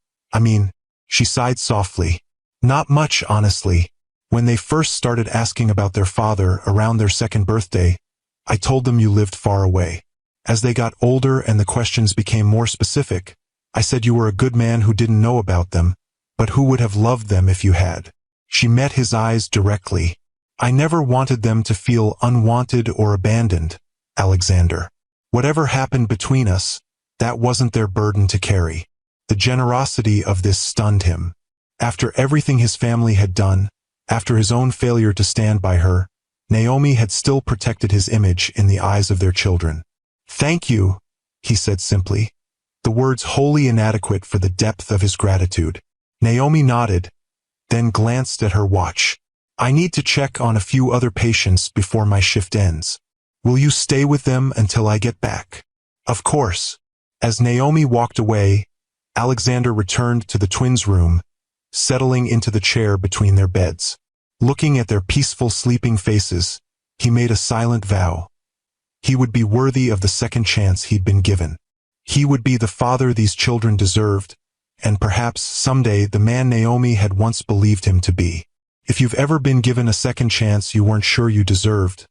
she sighed softly. Not much, honestly. When they first started asking about their father around their 2nd birthday, I told them you lived far away. As they got older and the questions became more specific, I said you were a good man who didn't know about them, but who would have loved them if you had. She met his eyes directly. I never wanted them to feel unwanted or abandoned, Alexander. Whatever happened between us, that wasn't their burden to carry. The generosity of this stunned him. After everything his family had done, after his own failure to stand by her, Naomi had still protected his image in the eyes of their children. Thank you, he said simply. the words wholly inadequate for the depth of his gratitude. Naomi nodded, then glanced at her watch. I need to check on a few other patients before my shift ends. Will you stay with them until I get back? Of course. As Naomi walked away, Alexander returned to the twins' room, settling into the chair between their beds. Looking at their peaceful sleeping faces, he made a silent vow. He would be worthy of the second chance he'd been given. He would be the father these children deserved, and perhaps someday the man Naomi had once believed him to be. If you've ever been given a second chance you weren't sure you deserved,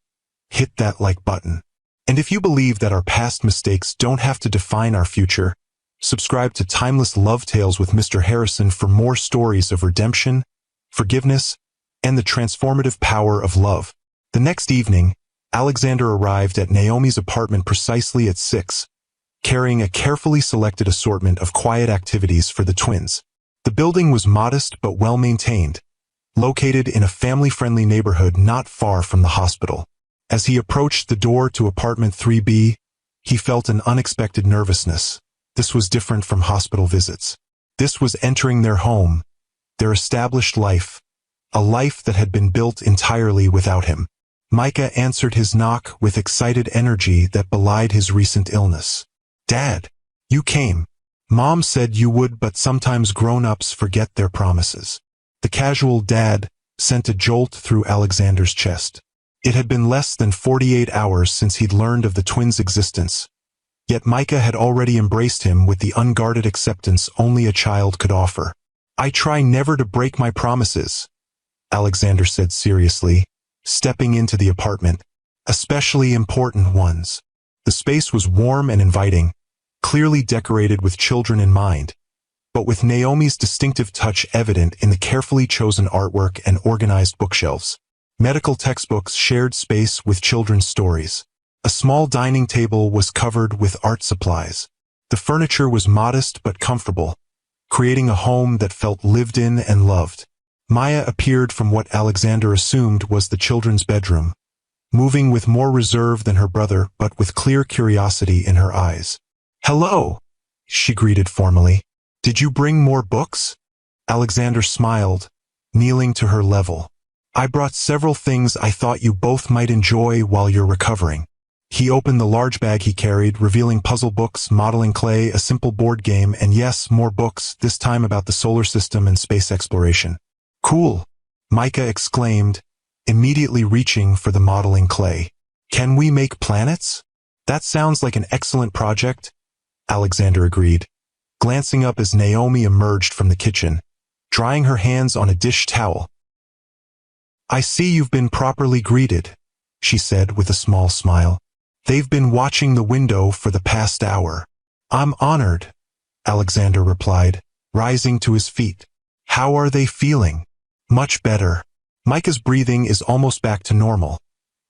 hit that like button. And if you believe that our past mistakes don't have to define our future, subscribe to Timeless Love Tales with Mr. Harrison for more stories of redemption, forgiveness, and the transformative power of love. The next evening, Alexander arrived at Naomi's apartment precisely at 6, carrying a carefully selected assortment of quiet activities for the twins. The building was modest but well-maintained, located in a family-friendly neighborhood not far from the hospital. As he approached the door to apartment 3B, he felt an unexpected nervousness. This was different from hospital visits. This was entering their home, their established life, a life that had been built entirely without him. Micah answered his knock with excited energy that belied his recent illness. Dad, you came. Mom said you would, but sometimes grown-ups forget their promises. The casual dad sent a jolt through Alexander's chest. It had been less than 48 hours since he'd learned of the twins' existence, yet Micah had already embraced him with the unguarded acceptance only a child could offer. I try never to break my promises, Alexander said seriously, stepping into the apartment, especially important ones. The space was warm and inviting, clearly decorated with children in mind, but with Naomi's distinctive touch evident in the carefully chosen artwork and organized bookshelves. Medical textbooks shared space with children's stories. A small dining table was covered with art supplies. The furniture was modest but comfortable, creating a home that felt lived in and loved. Maya appeared from what Alexander assumed was the children's bedroom, moving with more reserve than her brother but with clear curiosity in her eyes. Hello, she greeted formally. Did you bring more books? Alexander smiled, kneeling to her level. I brought several things I thought you both might enjoy while you're recovering. He opened the large bag he carried, revealing puzzle books, modeling clay, a simple board game, and yes, more books, this time about the solar system and space exploration. Cool, Micah exclaimed, immediately reaching for the modeling clay. Can we make planets? That sounds like an excellent project, Alexander agreed, glancing up as Naomi emerged from the kitchen, drying her hands on a dish towel. I see you've been properly greeted, she said with a small smile. They've been watching the window for the past hour. I'm honored, Alexander replied, rising to his feet. How are they feeling? Much better. Micah's breathing is almost back to normal,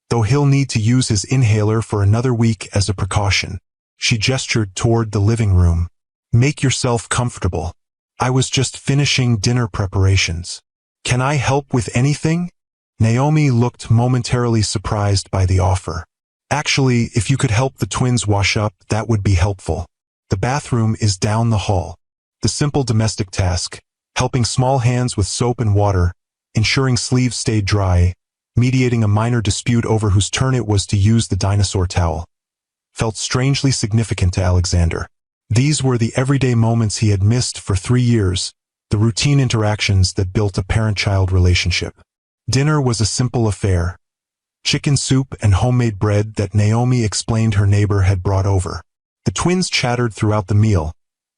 though he'll need to use his inhaler for another week as a precaution. She gestured toward the living room. Make yourself comfortable. I was just finishing dinner preparations. Can I help with anything? Naomi looked momentarily surprised by the offer. Actually, if you could help the twins wash up, that would be helpful. The bathroom is down the hall. The simple domestic task, helping small hands with soap and water, ensuring sleeves stayed dry, mediating a minor dispute over whose turn it was to use the dinosaur towel, felt strangely significant to Alexander. These were the everyday moments he had missed for 3 years, the routine interactions that built a parent-child relationship. Dinner was a simple affair. Chicken soup and homemade bread that Naomi explained her neighbor had brought over. The twins chattered throughout the meal,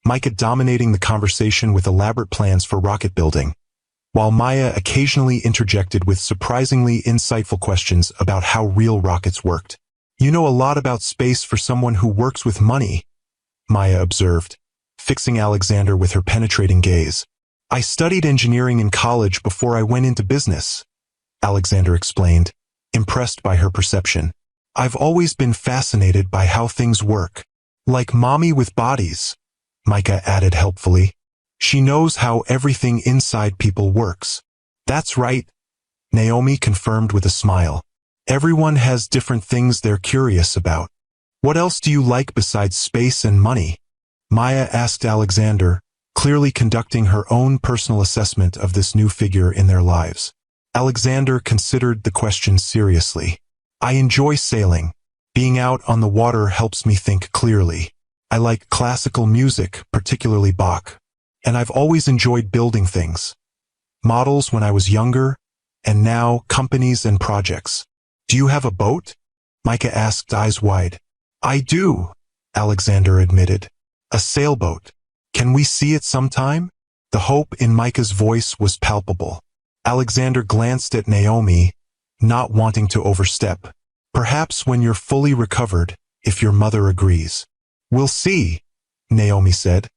Micah dominating the conversation with elaborate plans for rocket building, while Maya occasionally interjected with surprisingly insightful questions about how real rockets worked. You know a lot about space for someone who works with money, Maya observed, fixing Alexander with her penetrating gaze. I studied engineering in college before I went into business, Alexander explained, impressed by her perception. I've always been fascinated by how things work. Like mommy with bodies, Micah added helpfully. She knows how everything inside people works. That's right, Naomi confirmed with a smile. Everyone has different things they're curious about. What else do you like besides space and money? Maya asked Alexander, clearly conducting her own personal assessment of this new figure in their lives. Alexander considered the question seriously. I enjoy sailing. Being out on the water helps me think clearly. I like classical music, particularly Bach. And I've always enjoyed building things. Models when I was younger, and now companies and projects. Do you have a boat? Micah asked, eyes wide. I do, Alexander admitted. A sailboat. Can we see it sometime? The hope in Micah's voice was palpable. Alexander glanced at Naomi, not wanting to overstep. Perhaps when you're fully recovered, if your mother agrees. We'll see, Naomi said.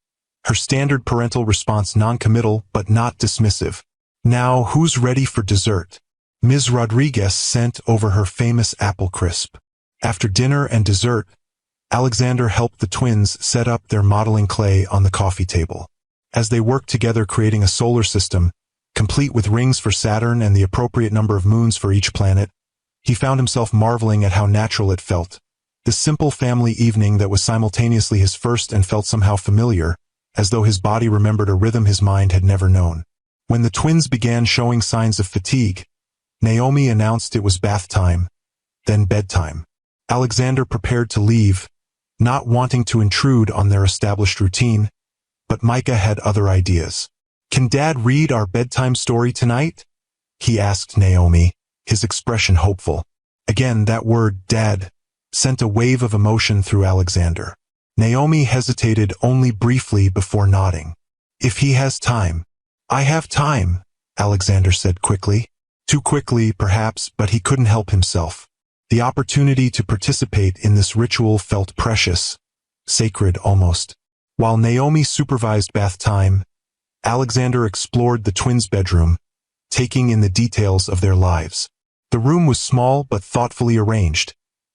Her standard parental response non-committal but not dismissive. Now, who's ready for dessert? Ms. Rodriguez sent over her famous apple crisp. After dinner and dessert, Alexander helped the twins set up their modeling clay on the coffee table. As they worked together creating a solar system, complete with rings for Saturn and the appropriate number of moons for each planet, he found himself marveling at how natural it felt. This simple family evening that was simultaneously his first and felt somehow familiar, as though his body remembered a rhythm his mind had never known. When the twins began showing signs of fatigue, Naomi announced it was bath time, then bedtime. Alexander prepared to leave, not wanting to intrude on their established routine, but Micah had other ideas. Can Dad read our bedtime story tonight? He asked Naomi, his expression hopeful. Again, that word, Dad, sent a wave of emotion through Alexander. Naomi hesitated only briefly before nodding. If he has time. I have time, Alexander said quickly. Too quickly, perhaps, but he couldn't help himself. The opportunity to participate in this ritual felt precious, sacred almost. While Naomi supervised bath time, Alexander explored the twins' bedroom, taking in the details of their lives. The room was small but thoughtfully arranged,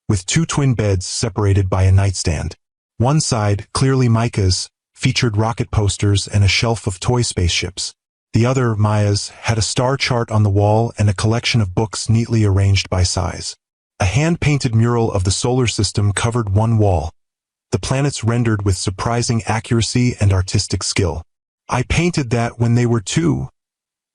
with two twin beds separated by a nightstand. One side, clearly Micah's, featured rocket posters and a shelf of toy spaceships. The other, Maya's, had a star chart on the wall and a collection of books neatly arranged by size. A hand-painted mural of the solar system covered one wall, the planets rendered with surprising accuracy and artistic skill. I painted that when they were 2,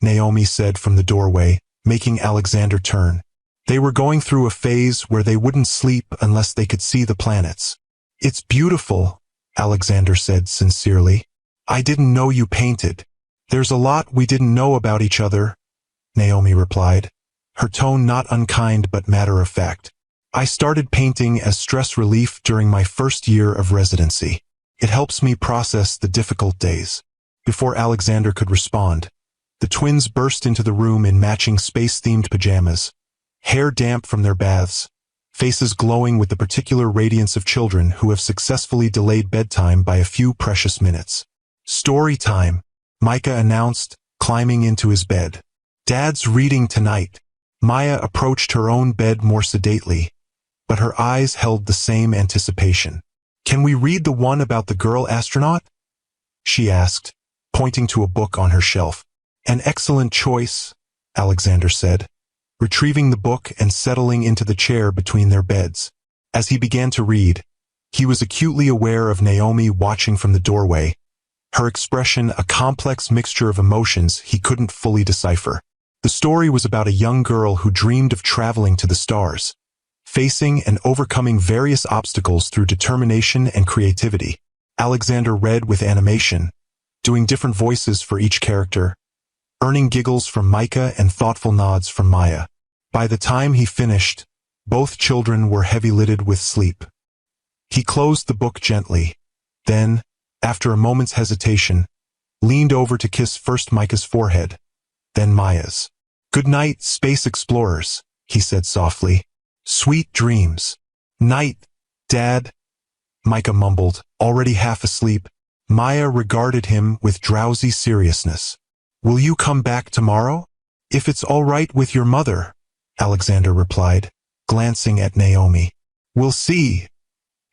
Naomi said from the doorway, making Alexander turn. They were going through a phase where they wouldn't sleep unless they could see the planets. It's beautiful, Alexander said sincerely. I didn't know you painted. There's a lot we didn't know about each other, Naomi replied, her tone not unkind but matter-of-fact. I started painting as stress relief during my first year of residency. It helps me process the difficult days. Before Alexander could respond, the twins burst into the room in matching space-themed pajamas, hair damp from their baths, faces glowing with the particular radiance of children who have successfully delayed bedtime by a few precious minutes. Story time, Micah announced, climbing into his bed. Dad's reading tonight. Maya approached her own bed more sedately, but her eyes held the same anticipation. Can we read the one about the girl astronaut? She asked, pointing to a book on her shelf. An excellent choice, Alexander said, retrieving the book and settling into the chair between their beds. As he began to read, he was acutely aware of Naomi watching from the doorway, her expression a complex mixture of emotions he couldn't fully decipher. The story was about a young girl who dreamed of traveling to the stars, facing and overcoming various obstacles through determination and creativity. Alexander read with animation, doing different voices for each character, earning giggles from Micah and thoughtful nods from Maya. By the time he finished, both children were heavy-lidded with sleep. He closed the book gently, then, after a moment's hesitation, leaned over to kiss first Micah's forehead, then Maya's. Good night, space explorers, he said softly. Sweet dreams. Night, Dad, Micah mumbled, already half asleep. Maya regarded him with drowsy seriousness. Will you come back tomorrow? If it's all right with your mother, Alexander replied, glancing at Naomi. We'll see,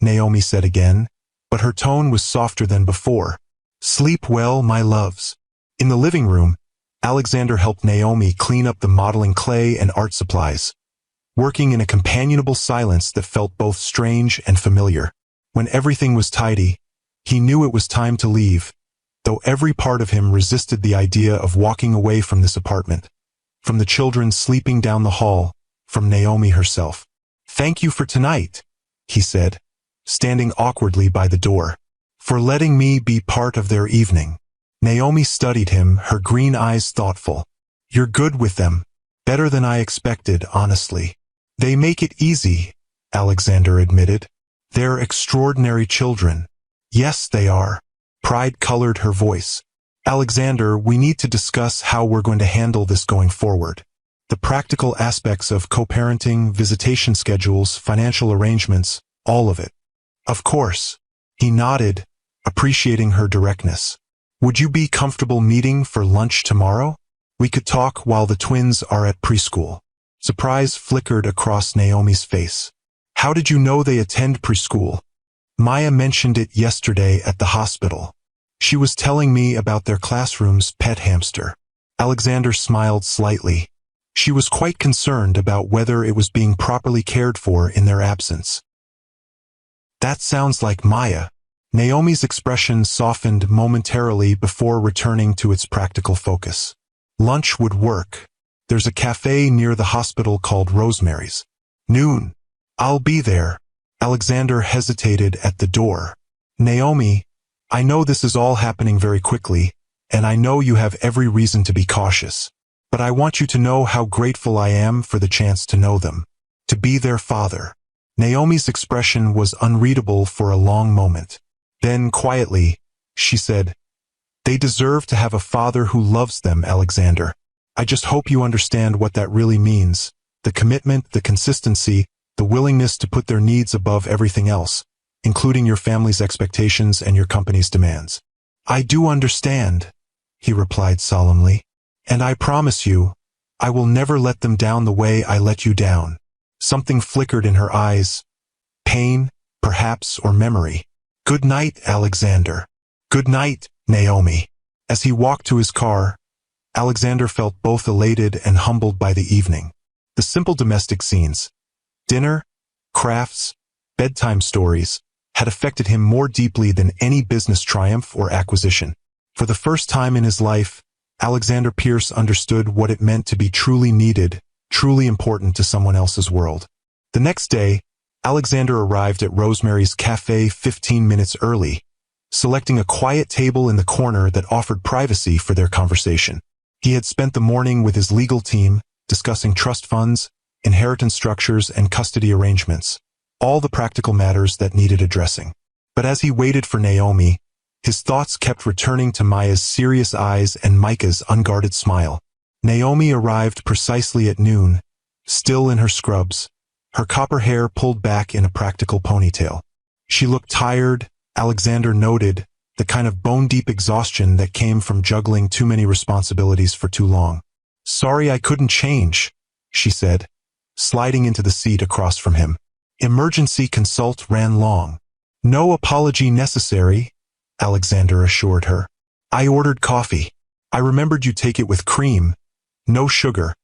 Naomi said again, but her tone was softer than before. Sleep well, my loves. In the living room, Alexander helped Naomi clean up the modeling clay and art supplies, working in a companionable silence that felt both strange and familiar. When everything was tidy, He knew it was time to leave, though every part of him resisted the idea of walking away from this apartment, from the children sleeping down the hall, from Naomi herself. "Thank you for tonight," he said, standing awkwardly by the door, "for letting me be part of their evening." Naomi studied him, her green eyes thoughtful. "You're good with them. Better than I expected, honestly." "They make it easy," Alexander admitted. "They're extraordinary children." "Yes, they are." Pride colored her voice. "Alexander, we need to discuss how we're going to handle this going forward. The practical aspects of co-parenting, visitation schedules, financial arrangements, all of it." "Of course." He nodded, appreciating her directness. "Would you be comfortable meeting for lunch tomorrow? We could talk while the twins are at preschool." Surprise flickered across Naomi's face. "How did you know they attend preschool?" "Maya mentioned it yesterday at the hospital. She was telling me about their classroom's pet hamster." Alexander smiled slightly. She was quite concerned about whether it was being properly cared for in their absence. "That sounds like Maya." Naomi's expression softened momentarily before returning to its practical focus. "Lunch would work. There's a cafe near the hospital called Rosemary's. Noon. I'll be there." Alexander hesitated at the door. "Naomi, I know this is all happening very quickly, and I know you have every reason to be cautious. But I want you to know how grateful I am for the chance to know them, to be their father." Naomi's expression was unreadable for a long moment. Then, quietly, she said, "They deserve to have a father who loves them, Alexander. I just hope you understand what that really means. The commitment, the consistency, the willingness to put their needs above everything else, including your family's expectations and your company's demands." "I do understand," he replied solemnly. "And I promise you, I will never let them down the way I let you down." Something flickered in her eyes. Pain, perhaps, or memory. "Good night, Alexander." "Good night, Naomi." As he walked to his car, Alexander felt both elated and humbled by the evening. The simple domestic scenes, dinner, crafts, bedtime stories, had affected him more deeply than any business triumph or acquisition. For the first time in his life, Alexander Pierce understood what it meant to be truly needed, truly important to someone else's world. The next day, Alexander arrived at Rosemary's Cafe 15 minutes early, selecting a quiet table in the corner that offered privacy for their conversation. He had spent the morning with his legal team, discussing trust funds, inheritance structures, and custody arrangements, all the practical matters that needed addressing. But as he waited for Naomi, his thoughts kept returning to Maya's serious eyes and Micah's unguarded smile. Naomi arrived precisely at noon, still in her scrubs, her copper hair pulled back in a practical ponytail. She looked tired, Alexander noted, the kind of bone-deep exhaustion that came from juggling too many responsibilities for too long. "Sorry I couldn't change," she said, sliding into the seat across from him. "Emergency consult ran long." "No apology necessary," Alexander assured her. "I ordered coffee. I remembered you take it with cream, no sugar,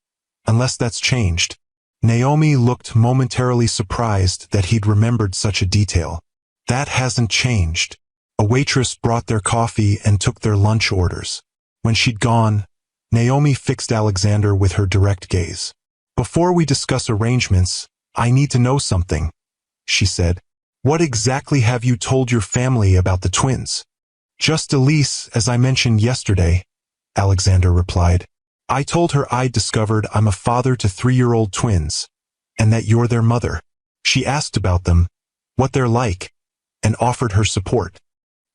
unless that's changed." Naomi looked momentarily surprised that he'd remembered such a detail. "That hasn't changed." A waitress brought their coffee and took their lunch orders. When she'd gone, Naomi fixed Alexander with her direct gaze. "Before we discuss arrangements, I need to know something," she said. "What exactly have you told your family about the twins?" "Just Elise, as I mentioned yesterday," Alexander replied. "I told her I'd discovered I'm a father to 3-year-old twins, and that you're their mother." She asked about them, what they're like, and offered her support.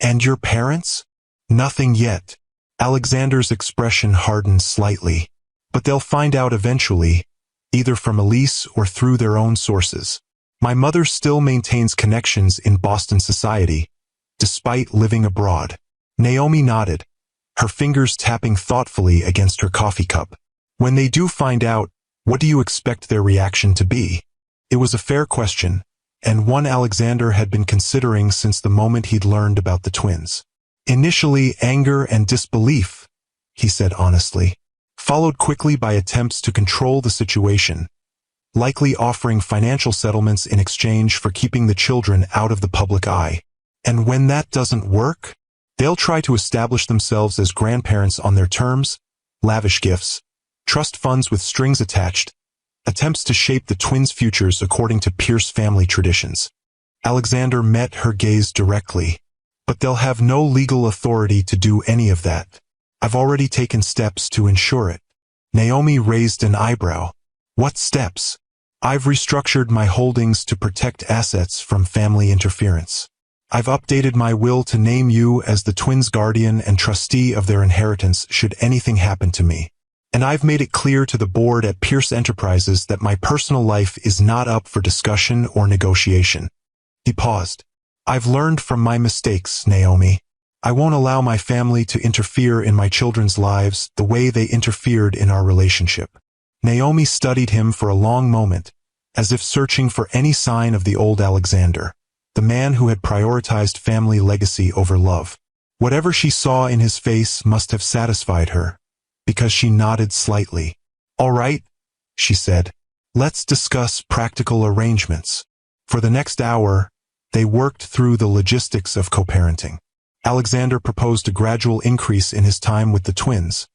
"And your parents?" "Nothing yet." Alexander's expression hardened slightly. "But they'll find out eventually, either from Elise or through their own sources. My mother still maintains connections in Boston society, despite living abroad." Naomi nodded, her fingers tapping thoughtfully against her coffee cup. "When they do find out, what do you expect their reaction to be?" It was a fair question, and one Alexander had been considering since the moment he'd learned about the twins. "Initially anger and disbelief," he said honestly, followed quickly by attempts to control the situation, likely offering financial settlements in exchange for keeping the children out of the public eye. And when that doesn't work, they'll try to establish themselves as grandparents on their terms, lavish gifts, trust funds with strings attached, attempts to shape the twins' futures according to Pierce family traditions. Alexander met her gaze directly. But they'll have no legal authority to do any of that. I've already taken steps to ensure it. Naomi raised an eyebrow. What steps? I've restructured my holdings to protect assets from family interference. I've updated my will to name you as the twins' guardian and trustee of their inheritance should anything happen to me. And I've made it clear to the board at Pierce Enterprises that my personal life is not up for discussion or negotiation. He paused. I've learned from my mistakes, Naomi. I won't allow my family to interfere in my children's lives the way they interfered in our relationship. Naomi studied him for a long moment, as if searching for any sign of the old Alexander, the man who had prioritized family legacy over love. Whatever she saw in his face must have satisfied her, because she nodded slightly. All right, she said. Let's discuss practical arrangements. For the next hour, they worked through the logistics of co-parenting. Alexander proposed a gradual increase in his time with the twins,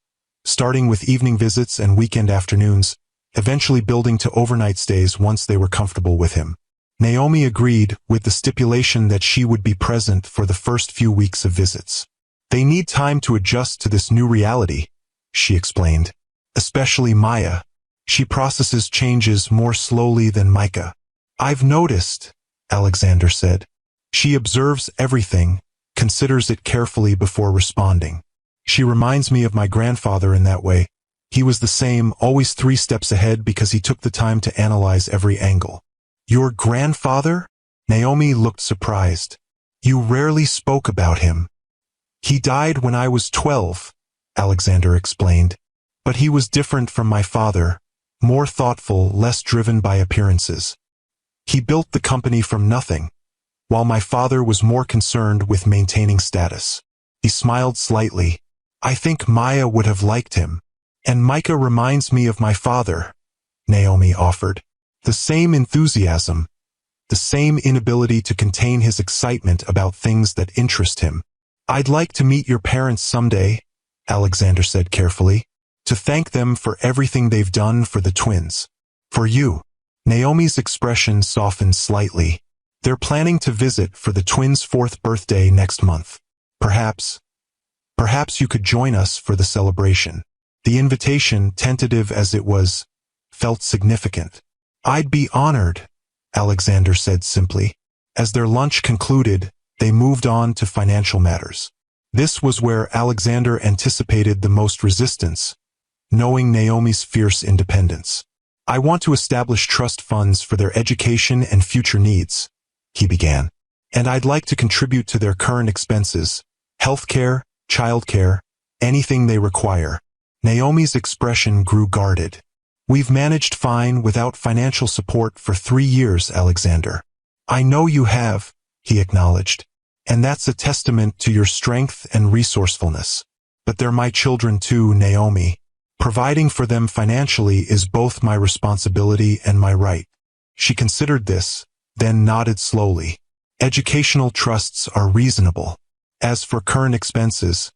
starting with evening visits and weekend afternoons, eventually building to overnight stays once they were comfortable with him. Naomi agreed with the stipulation that she would be present for the first few weeks of visits. They need time to adjust to this new reality, she explained. Especially Maya. She processes changes more slowly than Micah. I've noticed, Alexander said. She observes everything, considers it carefully before responding. She reminds me of my grandfather in that way. He was the same, always 3 steps ahead because he took the time to analyze every angle. Your grandfather? Naomi looked surprised. You rarely spoke about him. He died when I was 12, Alexander explained. But he was different from my father, more thoughtful, less driven by appearances. He built the company from nothing, while my father was more concerned with maintaining status. He smiled slightly. I think Maya would have liked him. And Micah reminds me of my father, Naomi offered. The same enthusiasm, the same inability to contain his excitement about things that interest him. I'd like to meet your parents someday, Alexander said carefully, to thank them for everything they've done for the twins. For you. Naomi's expression softened slightly. They're planning to visit for the twins' 4th birthday next month. Perhaps you could join us for the celebration. The invitation, tentative as it was, felt significant. I'd be honored, Alexander said simply. As their lunch concluded, they moved on to financial matters. This was where Alexander anticipated the most resistance, knowing Naomi's fierce independence. I want to establish trust funds for their education and future needs, he began. And I'd like to contribute to their current expenses, healthcare, childcare, anything they require. Naomi's expression grew guarded. We've managed fine without financial support for 3 years, Alexander. I know you have, he acknowledged. And that's a testament to your strength and resourcefulness. But they're my children too, Naomi. Providing for them financially is both my responsibility and my right. She considered this, then nodded slowly. Educational trusts are reasonable. As for current expenses,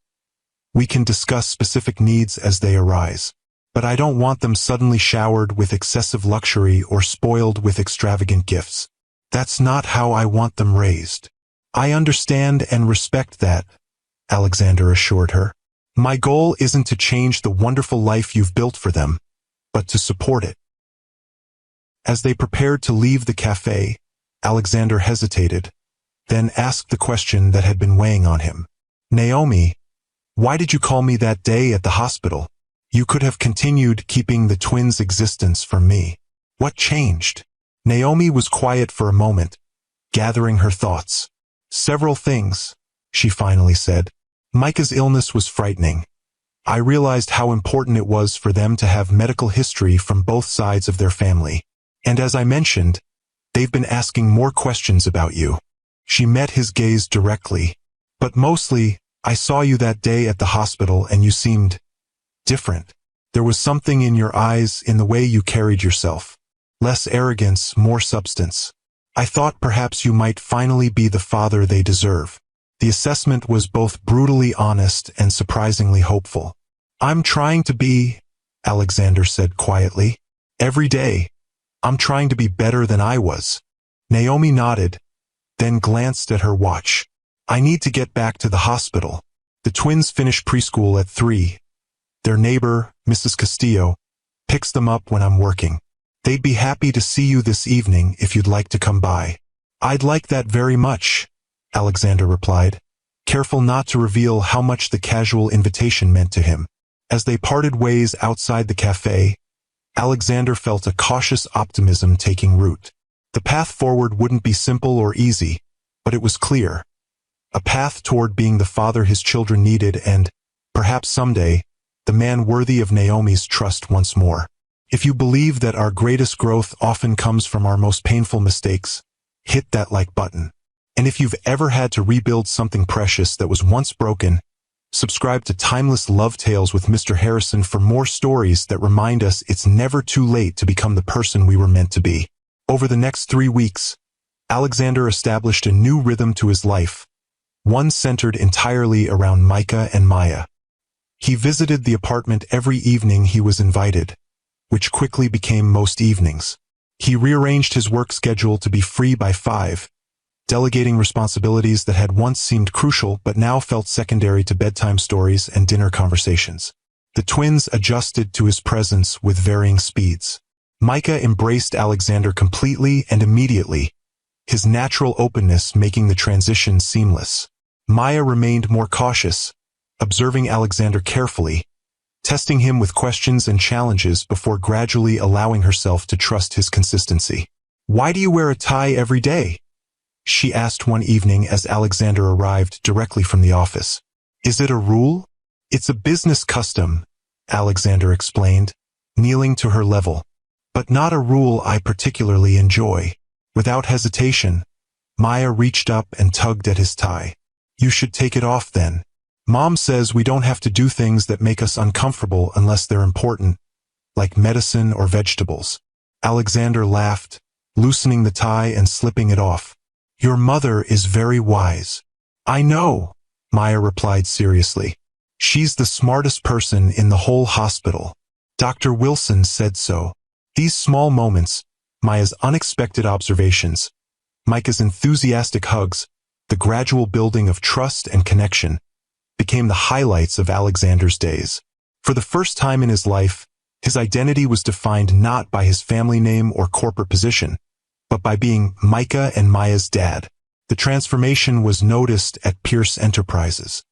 we can discuss specific needs as they arise. But I don't want them suddenly showered with excessive luxury or spoiled with extravagant gifts. That's not how I want them raised. I understand and respect that, Alexander assured her. My goal isn't to change the wonderful life you've built for them, but to support it. As they prepared to leave the cafe, Alexander hesitated, then asked the question that had been weighing on him. Naomi, why did you call me that day at the hospital? You could have continued keeping the twins' existence from me. What changed? Naomi was quiet for a moment, gathering her thoughts. Several things, she finally said. Micah's illness was frightening. I realized how important it was for them to have medical history from both sides of their family. And as I mentioned, they've been asking more questions about you. She met his gaze directly. But mostly, I saw you that day at the hospital and you seemed different. There was something in your eyes, in the way you carried yourself. Less arrogance, more substance. I thought perhaps you might finally be the father they deserve." The assessment was both brutally honest and surprisingly hopeful. "I'm trying to be," Alexander said quietly. "Every day. I'm trying to be better than I was." Naomi nodded, then glanced at her watch. "I need to get back to the hospital. The twins finish preschool at 3. Their neighbor, Mrs. Castillo, picks them up when I'm working. They'd be happy to see you this evening if you'd like to come by." "I'd like that very much," Alexander replied, careful not to reveal how much the casual invitation meant to him. As they parted ways outside the cafe, Alexander felt a cautious optimism taking root. The path forward wouldn't be simple or easy, but it was clear. A path toward being the father his children needed and, perhaps someday, the man worthy of Naomi's trust once more. If you believe that our greatest growth often comes from our most painful mistakes, hit that like button. And if you've ever had to rebuild something precious that was once broken, subscribe to Timeless Love Tales with Mr. Harrison for more stories that remind us it's never too late to become the person we were meant to be. Over the next 3 weeks, Alexander established a new rhythm to his life, one centered entirely around Micah and Maya. He visited the apartment every evening he was invited, which quickly became most evenings. He rearranged his work schedule to be free by 5, delegating responsibilities that had once seemed crucial but now felt secondary to bedtime stories and dinner conversations. The twins adjusted to his presence with varying speeds. Micah embraced Alexander completely and immediately, his natural openness making the transition seamless. Maya remained more cautious, observing Alexander carefully, testing him with questions and challenges before gradually allowing herself to trust his consistency. "Why do you wear a tie every day?" she asked one evening as Alexander arrived directly from the office. "Is it a rule?" "It's a business custom," Alexander explained, kneeling to her level. "But not a rule I particularly enjoy." Without hesitation, Maya reached up and tugged at his tie. "You should take it off then. Mom says we don't have to do things that make us uncomfortable unless they're important, like medicine or vegetables." Alexander laughed, loosening the tie and slipping it off. "Your mother is very wise." "I know," Maya replied seriously. "She's the smartest person in the whole hospital. Dr. Wilson said so." These small moments, Maya's unexpected observations, Micah's enthusiastic hugs, the gradual building of trust and connection, became the highlights of Alexander's days. For the first time in his life, his identity was defined not by his family name or corporate position, but by being Micah and Maya's dad. The transformation was noticed at Pierce Enterprises.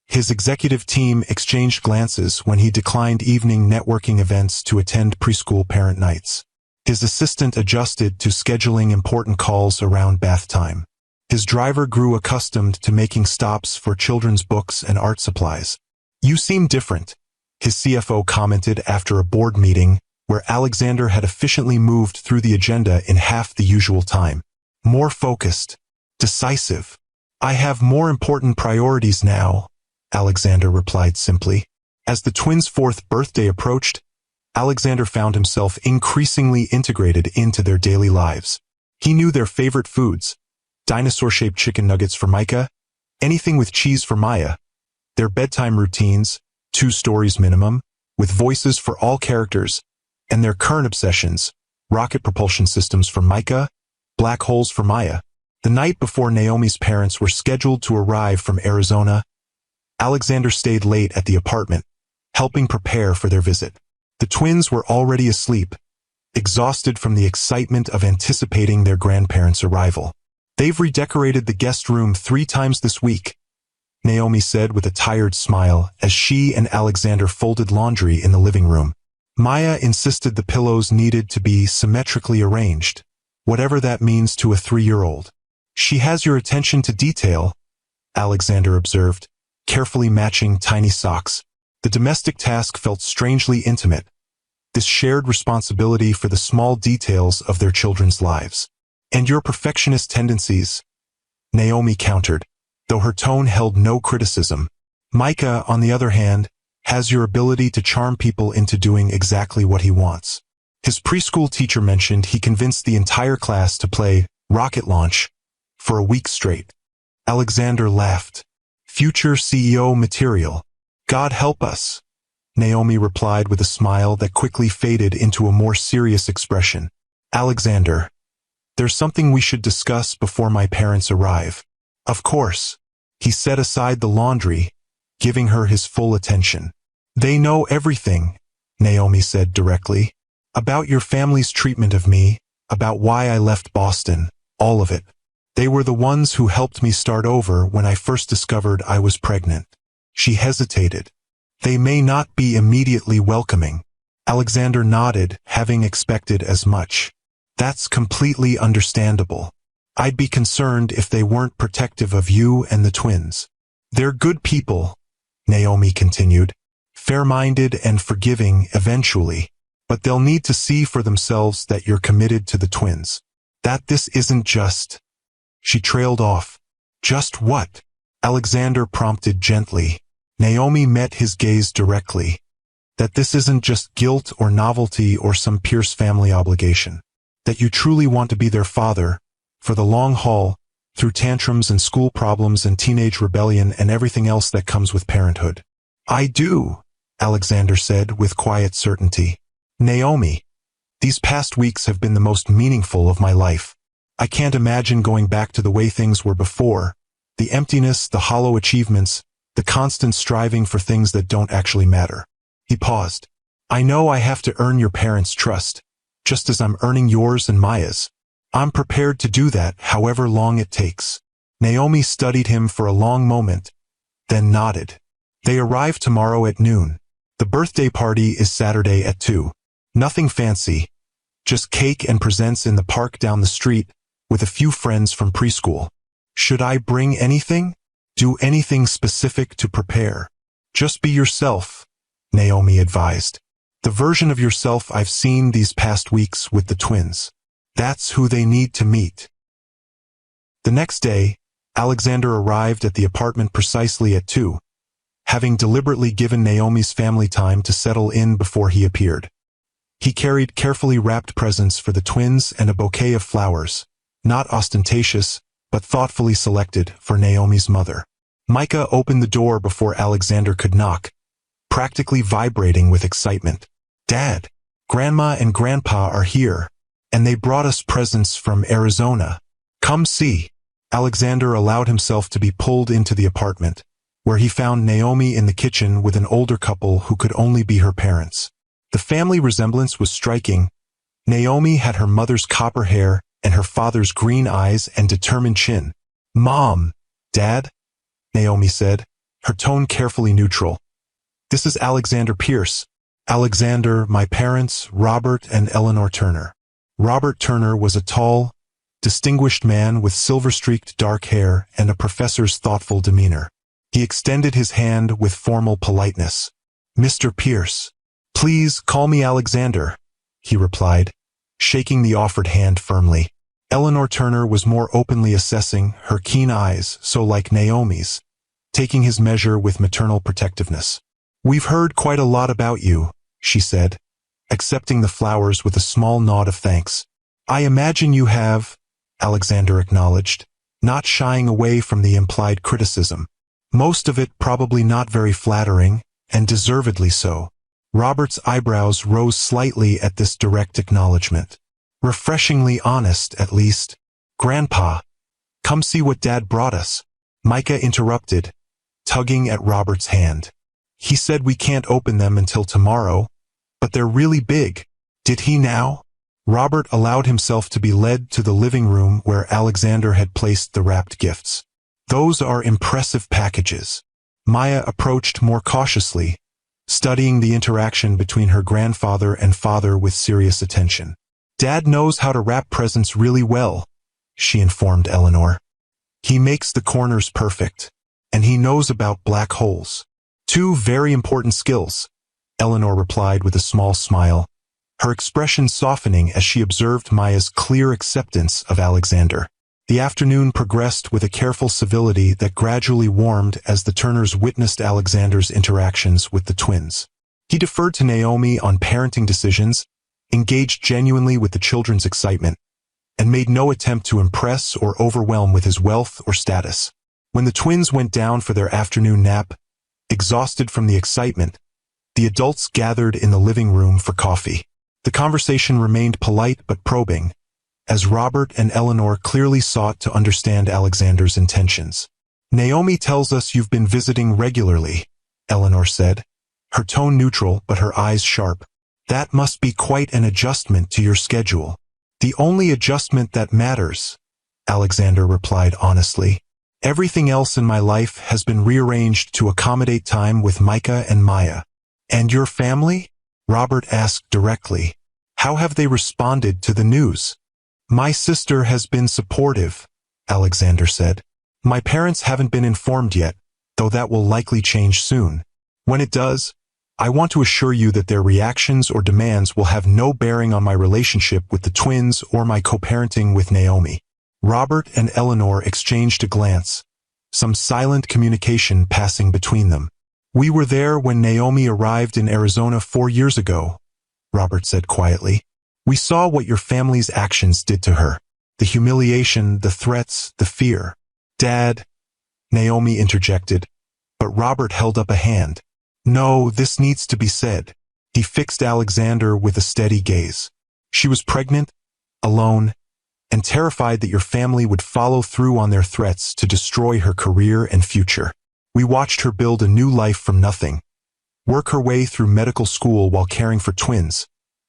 His executive team exchanged glances when he declined evening networking events to attend preschool parent nights. His assistant adjusted to scheduling important calls around bath time. His driver grew accustomed to making stops for children's books and art supplies. "You seem different," his CFO commented after a board meeting where Alexander had efficiently moved through the agenda in half the usual time. "More focused. Decisive. I have more important priorities now," Alexander replied simply. As the twins' 4th birthday approached, Alexander found himself increasingly integrated into their daily lives. He knew their favorite foods, dinosaur-shaped chicken nuggets for Micah, anything with cheese for Maya, their bedtime routines, 2 stories minimum, with voices for all characters, and their current obsessions, rocket propulsion systems for Micah, black holes for Maya. The night before Naomi's parents were scheduled to arrive from Arizona, Alexander stayed late at the apartment, helping prepare for their visit. The twins were already asleep, exhausted from the excitement of anticipating their grandparents' arrival. "They've redecorated the guest room 3 times this week," Naomi said with a tired smile as she and Alexander folded laundry in the living room. Maya insisted the pillows needed to be symmetrically arranged, whatever that means to a 3-year-old. "She has your attention to detail," Alexander observed, carefully matching tiny socks. The domestic task felt strangely intimate, this shared responsibility for the small details of their children's lives. "And your perfectionist tendencies," Naomi countered, though her tone held no criticism. "Micah, on the other hand, has your ability to charm people into doing exactly what he wants." His preschool teacher mentioned he convinced the entire class to play Rocket launch. For a week straight. Alexander laughed. Future CEO material. God help us. Naomi replied with a smile that quickly faded into a more serious expression. Alexander, there's something we should discuss before my parents arrive. Of course. He set aside the laundry, giving her his full attention. They know everything, Naomi said directly. About your family's treatment of me, about why I left Boston, all of it. They were the ones who helped me start over when I first discovered I was pregnant. She hesitated. They may not be immediately welcoming. Alexander nodded, having expected as much. That's completely understandable. I'd be concerned if they weren't protective of you and the twins. They're good people, Naomi continued. Fair-minded and forgiving eventually. But they'll need to see for themselves that you're committed to the twins. That this isn't just... She trailed off. Just what? Alexander prompted gently. Naomi met his gaze directly. That this isn't just guilt or novelty or some Pierce family obligation. That you truly want to be their father, for the long haul, through tantrums and school problems and teenage rebellion and everything else that comes with parenthood. I do, Alexander said with quiet certainty. Naomi, these past weeks have been the most meaningful of my life. I can't imagine going back to the way things were before. The emptiness, the hollow achievements, the constant striving for things that don't actually matter. He paused. I know I have to earn your parents' trust, just as I'm earning yours and Maya's. I'm prepared to do that however long it takes. Naomi studied him for a long moment, then nodded. They arrive tomorrow at noon. The birthday party is Saturday at 2. Nothing fancy, just cake and presents in the park down the street with a few friends from preschool. Should I bring anything? Do anything specific to prepare? Just be yourself, Naomi advised. The version of yourself I've seen these past weeks with the twins. That's who they need to meet. The next day, Alexander arrived at the apartment precisely at 2, having deliberately given Naomi's family time to settle in before he appeared. He carried carefully wrapped presents for the twins and a bouquet of flowers, not ostentatious, but thoughtfully selected for Naomi's mother. Micah opened the door before Alexander could knock, practically vibrating with excitement. Dad, Grandma and Grandpa are here, and they brought us presents from Arizona. Come see. Alexander allowed himself to be pulled into the apartment, where he found Naomi in the kitchen with an older couple who could only be her parents. The family resemblance was striking. Naomi had her mother's copper hair and her father's green eyes and determined chin. Mom, Dad, Naomi said, her tone carefully neutral. This is Alexander Pierce. Alexander, my parents, Robert and Eleanor Turner. Robert Turner was a tall, distinguished man with silver-streaked dark hair and a professor's thoughtful demeanor. He extended his hand with formal politeness. Mr. Pierce. Please call me Alexander, he replied, shaking the offered hand firmly. Eleanor Turner was more openly assessing, her keen eyes, so like Naomi's, taking his measure with maternal protectiveness. We've heard quite a lot about you, she said, accepting the flowers with a small nod of thanks. I imagine you have, Alexander acknowledged, not shying away from the implied criticism. Most of it probably not very flattering, and deservedly so. Robert's eyebrows rose slightly at this direct acknowledgement. Refreshingly honest, at least. Grandpa, come see what Dad brought us. Micah interrupted, tugging at Robert's hand. He said we can't open them until tomorrow, but they're really big. Did he now? Robert allowed himself to be led to the living room where Alexander had placed the wrapped gifts. Those are impressive packages. Maya approached more cautiously, studying the interaction between her grandfather and father with serious attention. Dad knows how to wrap presents really well, she informed Eleanor. He makes the corners perfect, and he knows about black holes. 2 very important skills, Eleanor replied with a small smile, her expression softening as she observed Maya's clear acceptance of Alexander. The afternoon progressed with a careful civility that gradually warmed as the Turners witnessed Alexander's interactions with the twins. He deferred to Naomi on parenting decisions, engaged genuinely with the children's excitement, and made no attempt to impress or overwhelm with his wealth or status. When the twins went down for their afternoon nap, exhausted from the excitement, the adults gathered in the living room for coffee. The conversation remained polite but probing, as Robert and Eleanor clearly sought to understand Alexander's intentions. "Naomi tells us you've been visiting regularly," Eleanor said, her tone neutral but her eyes sharp. "That must be quite an adjustment to your schedule." "The only adjustment that matters," Alexander replied honestly. "Everything else in my life has been rearranged to accommodate time with Micah and Maya." "And your family?" Robert asked directly. "How have they responded to the news?" "My sister has been supportive," Alexander said. "My parents haven't been informed yet, though that will likely change soon. When it does, I want to assure you that their reactions or demands will have no bearing on my relationship with the twins or my co-parenting with Naomi." Robert and Eleanor exchanged a glance, some silent communication passing between them. "We were there when Naomi arrived in Arizona 4 years ago," Robert said quietly. "We saw what your family's actions did to her. The humiliation, the threats, the fear." "Dad," Naomi interjected, but Robert held up a hand. "No, this needs to be said." He fixed Alexander with a steady gaze. "She was pregnant, alone, and terrified that your family would follow through on their threats to destroy her career and future. We watched her build a new life from nothing, work her way through medical school while caring for twins,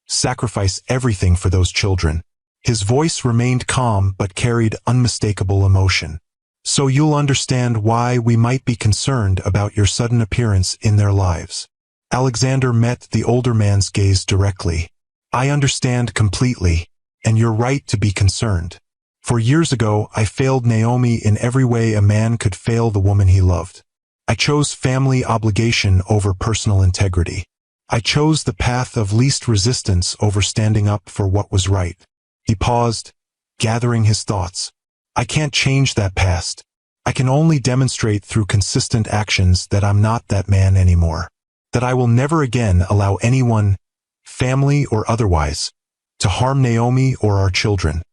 sacrifice everything for those children." His voice remained calm but carried unmistakable emotion. "So you'll understand why we might be concerned about your sudden appearance in their lives." Alexander met the older man's gaze directly. "I understand completely, and you're right to be concerned. 4 years ago, I failed Naomi in every way a man could fail the woman he loved. I chose family obligation over personal integrity. I chose the path of least resistance over standing up for what was right." He paused, gathering his thoughts. "I can't change that past. I can only demonstrate through consistent actions that I'm not that man anymore. That I will never again allow anyone, family or otherwise, to harm Naomi or our children."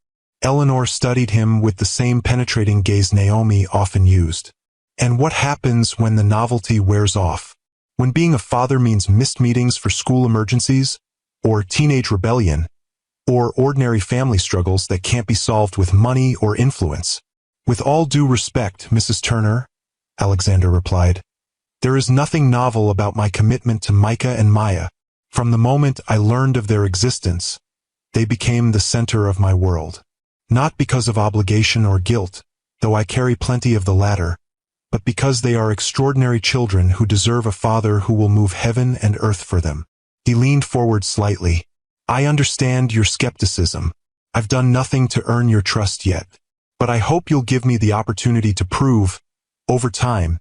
Eleanor studied him with the same penetrating gaze Naomi often used. "And what happens when the novelty wears off? When being a father means missed meetings for school emergencies, or teenage rebellion, or ordinary family struggles that can't be solved with money or influence?" "With all due respect, Mrs. Turner," Alexander replied, "there is nothing novel about my commitment to Micah and Maya. From the moment I learned of their existence, they became the center of my world. Not because of obligation or guilt, though I carry plenty of the latter, but because they are extraordinary children who deserve a father who will move heaven and earth for them." He leaned forward slightly. "I understand your skepticism. I've done nothing to earn your trust yet. But I hope you'll give me the opportunity to prove, over time,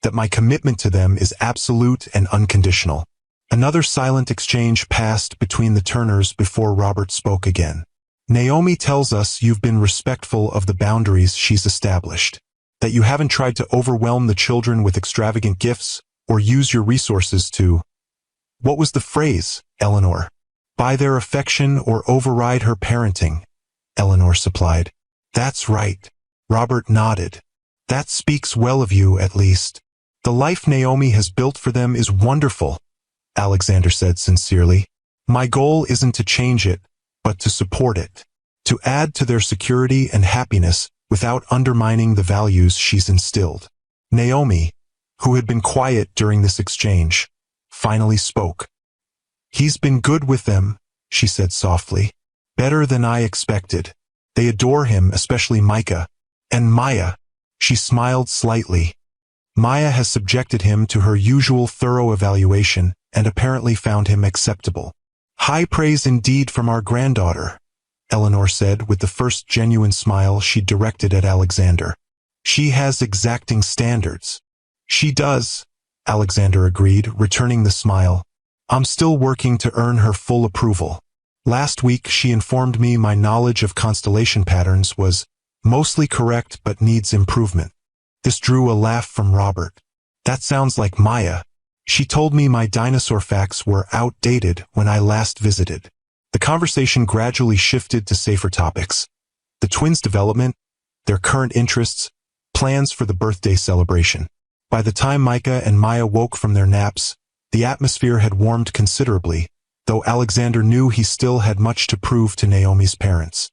that my commitment to them is absolute and unconditional." Another silent exchange passed between the Turners before Robert spoke again. "Naomi tells us you've been respectful of the boundaries she's established, that you haven't tried to overwhelm the children with extravagant gifts or use your resources to—" "What was the phrase, Eleanor?" "Buy their affection or override her parenting," Eleanor supplied. "That's right." Robert nodded. "That speaks well of you, at least. The life Naomi has built for them is wonderful," Alexander said sincerely. "My goal isn't to change it, but to support it, to add to their security and happiness without undermining the values she's instilled." Naomi, who had been quiet during this exchange, finally spoke. "He's been good with them," she said softly. "Better than I expected. They adore him, especially Micah. And Maya." She smiled slightly. "Maya has subjected him to her usual thorough evaluation and apparently found him acceptable." "High praise indeed from our granddaughter," Eleanor said with the first genuine smile she directed at Alexander. "She has exacting standards." "She does," Alexander agreed, returning the smile. "I'm still working to earn her full approval. Last week she informed me my knowledge of constellation patterns was mostly correct but needs improvement." This drew a laugh from Robert. "That sounds like Maya. She told me my dinosaur facts were outdated when I last visited." The conversation gradually shifted to safer topics. the twins' development, their current interests, plans for the birthday celebration. By the time Micah and Maya woke from their naps, the atmosphere had warmed considerably, though Alexander knew he still had much to prove to Naomi's parents.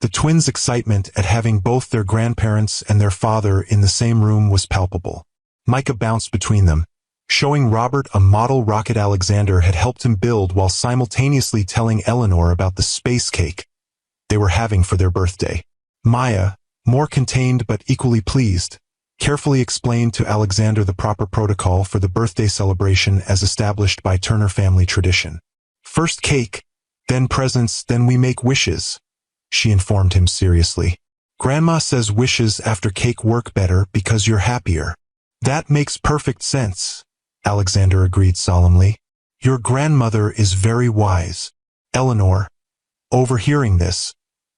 The twins' excitement at having both their grandparents and their father in the same room was palpable. Micah bounced between them, showing Robert a model rocket Alexander had helped him build while simultaneously telling Eleanor about the space cake they were having for their birthday. Maya, more contained but equally pleased, carefully explained to Alexander the proper protocol for the birthday celebration as established by Turner family tradition. "First cake, then presents, then we make wishes," she informed him seriously. "Grandma says wishes after cake work better because you're happier." "That makes perfect sense," Alexander agreed solemnly. "Your grandmother is very wise." Eleanor, overhearing this,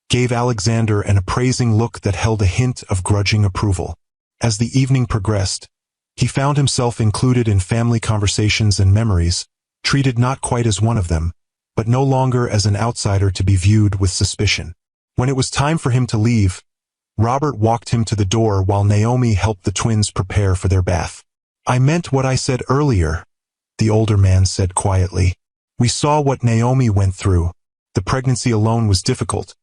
gave Alexander an appraising look that held a hint of grudging approval. As the evening progressed, he found himself included in family conversations and memories, treated not quite as one of them, but no longer as an outsider to be viewed with suspicion. When it was time for him to leave, Robert walked him to the door while Naomi helped the twins prepare for their bath. "I meant what I said earlier," the older man said quietly. "We saw what Naomi went through. The pregnancy alone was difficult,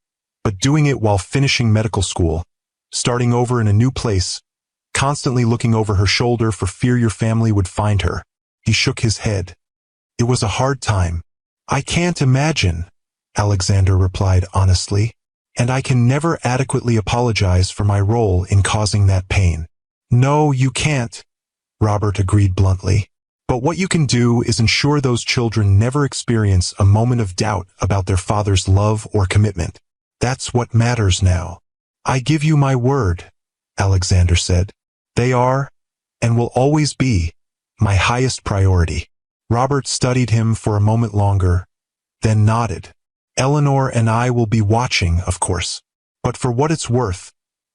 but doing it while finishing medical school, starting over in a new place, constantly looking over her shoulder for fear your family would find her." He shook his head. "It was a hard time." "I can't imagine," Alexander replied honestly, "and I can never adequately apologize for my role in causing that pain." "No, you can't," Robert agreed bluntly. "But what you can do is ensure those children never experience a moment of doubt about their father's love or commitment. That's what matters now." "I give you my word," Alexander said. "They are, and will always be, my highest priority." Robert studied him for a moment longer, then nodded. "Eleanor and I will be watching, of course. But for what it's worth,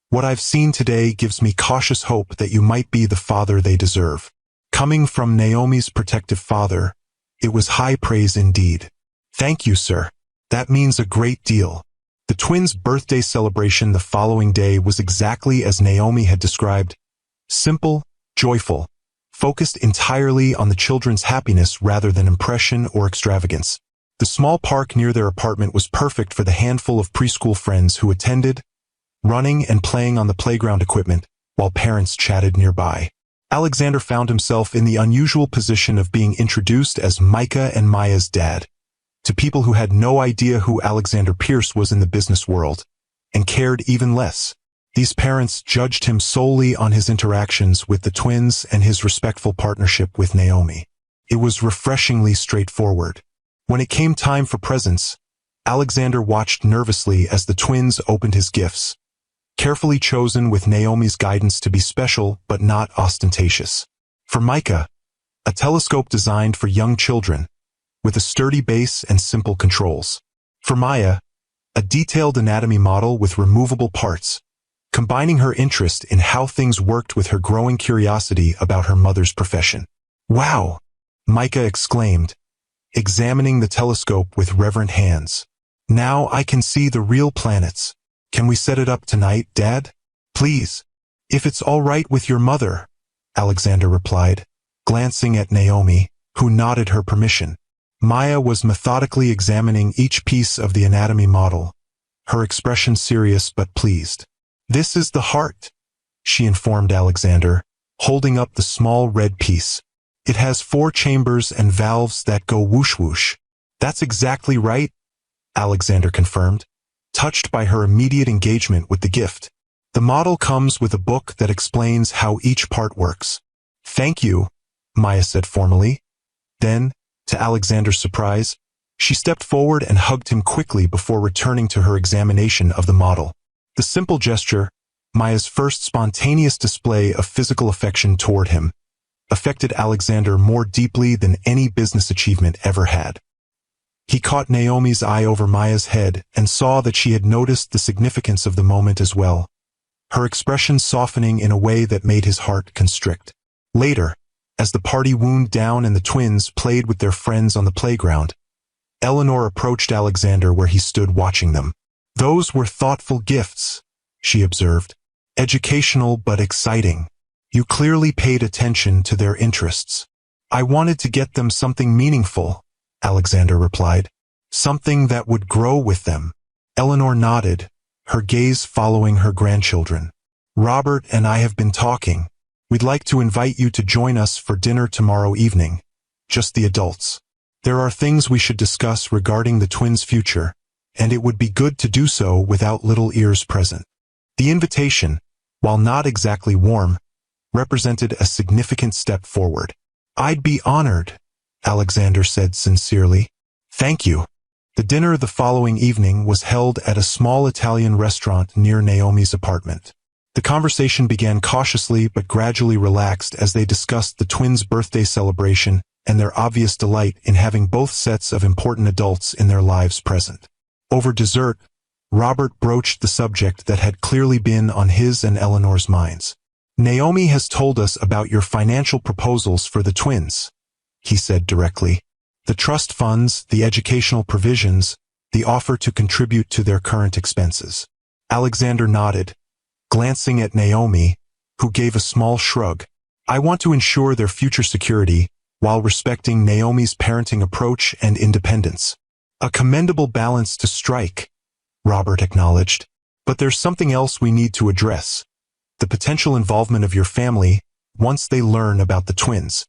what I've seen today gives me cautious hope that you might be the father they deserve." Coming from Naomi's protective father, it was high praise indeed. "Thank you, sir. That means a great deal." The twins' birthday celebration the following day was exactly as Naomi had described: simple, joyful, focused entirely on the children's happiness rather than impression or extravagance. The small park near their apartment was perfect for the handful of preschool friends who attended, running and playing on the playground equipment, while parents chatted nearby. Alexander found himself in the unusual position of being introduced as Micah and Maya's dad, to people who had no idea who Alexander Pierce was in the business world, and cared even less. These parents judged him solely on his interactions with the twins and his respectful partnership with Naomi. It was refreshingly straightforward. When it came time for presents, Alexander watched nervously as the twins opened his gifts, carefully chosen with Naomi's guidance to be special but not ostentatious. For Micah, a telescope designed for young children, with a sturdy base and simple controls. For Maya, a detailed anatomy model with removable parts, combining her interest in how things worked with her growing curiosity about her mother's profession. "Wow!" Micah exclaimed, examining the telescope with reverent hands. "Now I can see the real planets. Can we set it up tonight, Dad? Please." "If it's all right with your mother," Alexander replied, glancing at Naomi, who nodded her permission. Maya was methodically examining each piece of the anatomy model, her expression serious but pleased. "This is the heart," she informed Alexander, holding up the small red piece. "It has 4 chambers and valves that go whoosh whoosh." "That's exactly right," Alexander confirmed, touched by her immediate engagement with the gift. "The model comes with a book that explains how each part works." "Thank you," Maya said formally. Then, to Alexander's surprise, she stepped forward and hugged him quickly before returning to her examination of the model. The simple gesture, Maya's first spontaneous display of physical affection toward him, affected Alexander more deeply than any business achievement ever had. He caught Naomi's eye over Maya's head and saw that she had noticed the significance of the moment as well, her expression softening in a way that made his heart constrict. Later, as the party wound down and the twins played with their friends on the playground, Eleanor approached Alexander where he stood watching them. Those were thoughtful gifts, she observed. Educational but exciting. You clearly paid attention to their interests. I wanted to get them something meaningful, Alexander replied. Something that would grow with them. Eleanor nodded, her gaze following her grandchildren. Robert and I have been talking. We'd like to invite you to join us for dinner tomorrow evening. Just the adults. There are things we should discuss regarding the twins' future, and it would be good to do so without little ears present. The invitation, while not exactly warm, represented a significant step forward. I'd be honored, Alexander said sincerely. Thank you. The dinner the following evening was held at a small Italian restaurant near Naomi's apartment. The conversation began cautiously but gradually relaxed as they discussed the twins' birthday celebration and their obvious delight in having both sets of important adults in their lives present. Over dessert, Robert broached the subject that had clearly been on his and Eleanor's minds. Naomi has told us about your financial proposals for the twins, he said directly. The trust funds, the educational provisions, the offer to contribute to their current expenses. Alexander nodded, glancing at Naomi, who gave a small shrug. I want to ensure their future security while respecting Naomi's parenting approach and independence. A commendable balance to strike, Robert acknowledged. But there's something else we need to address. The potential involvement of your family once they learn about the twins.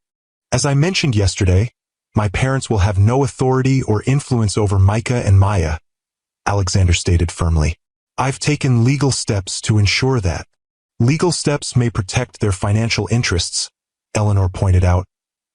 As I mentioned yesterday, my parents will have no authority or influence over Micah and Maya, Alexander stated firmly. I've taken legal steps to ensure that. Legal steps may protect their financial interests, Eleanor pointed out.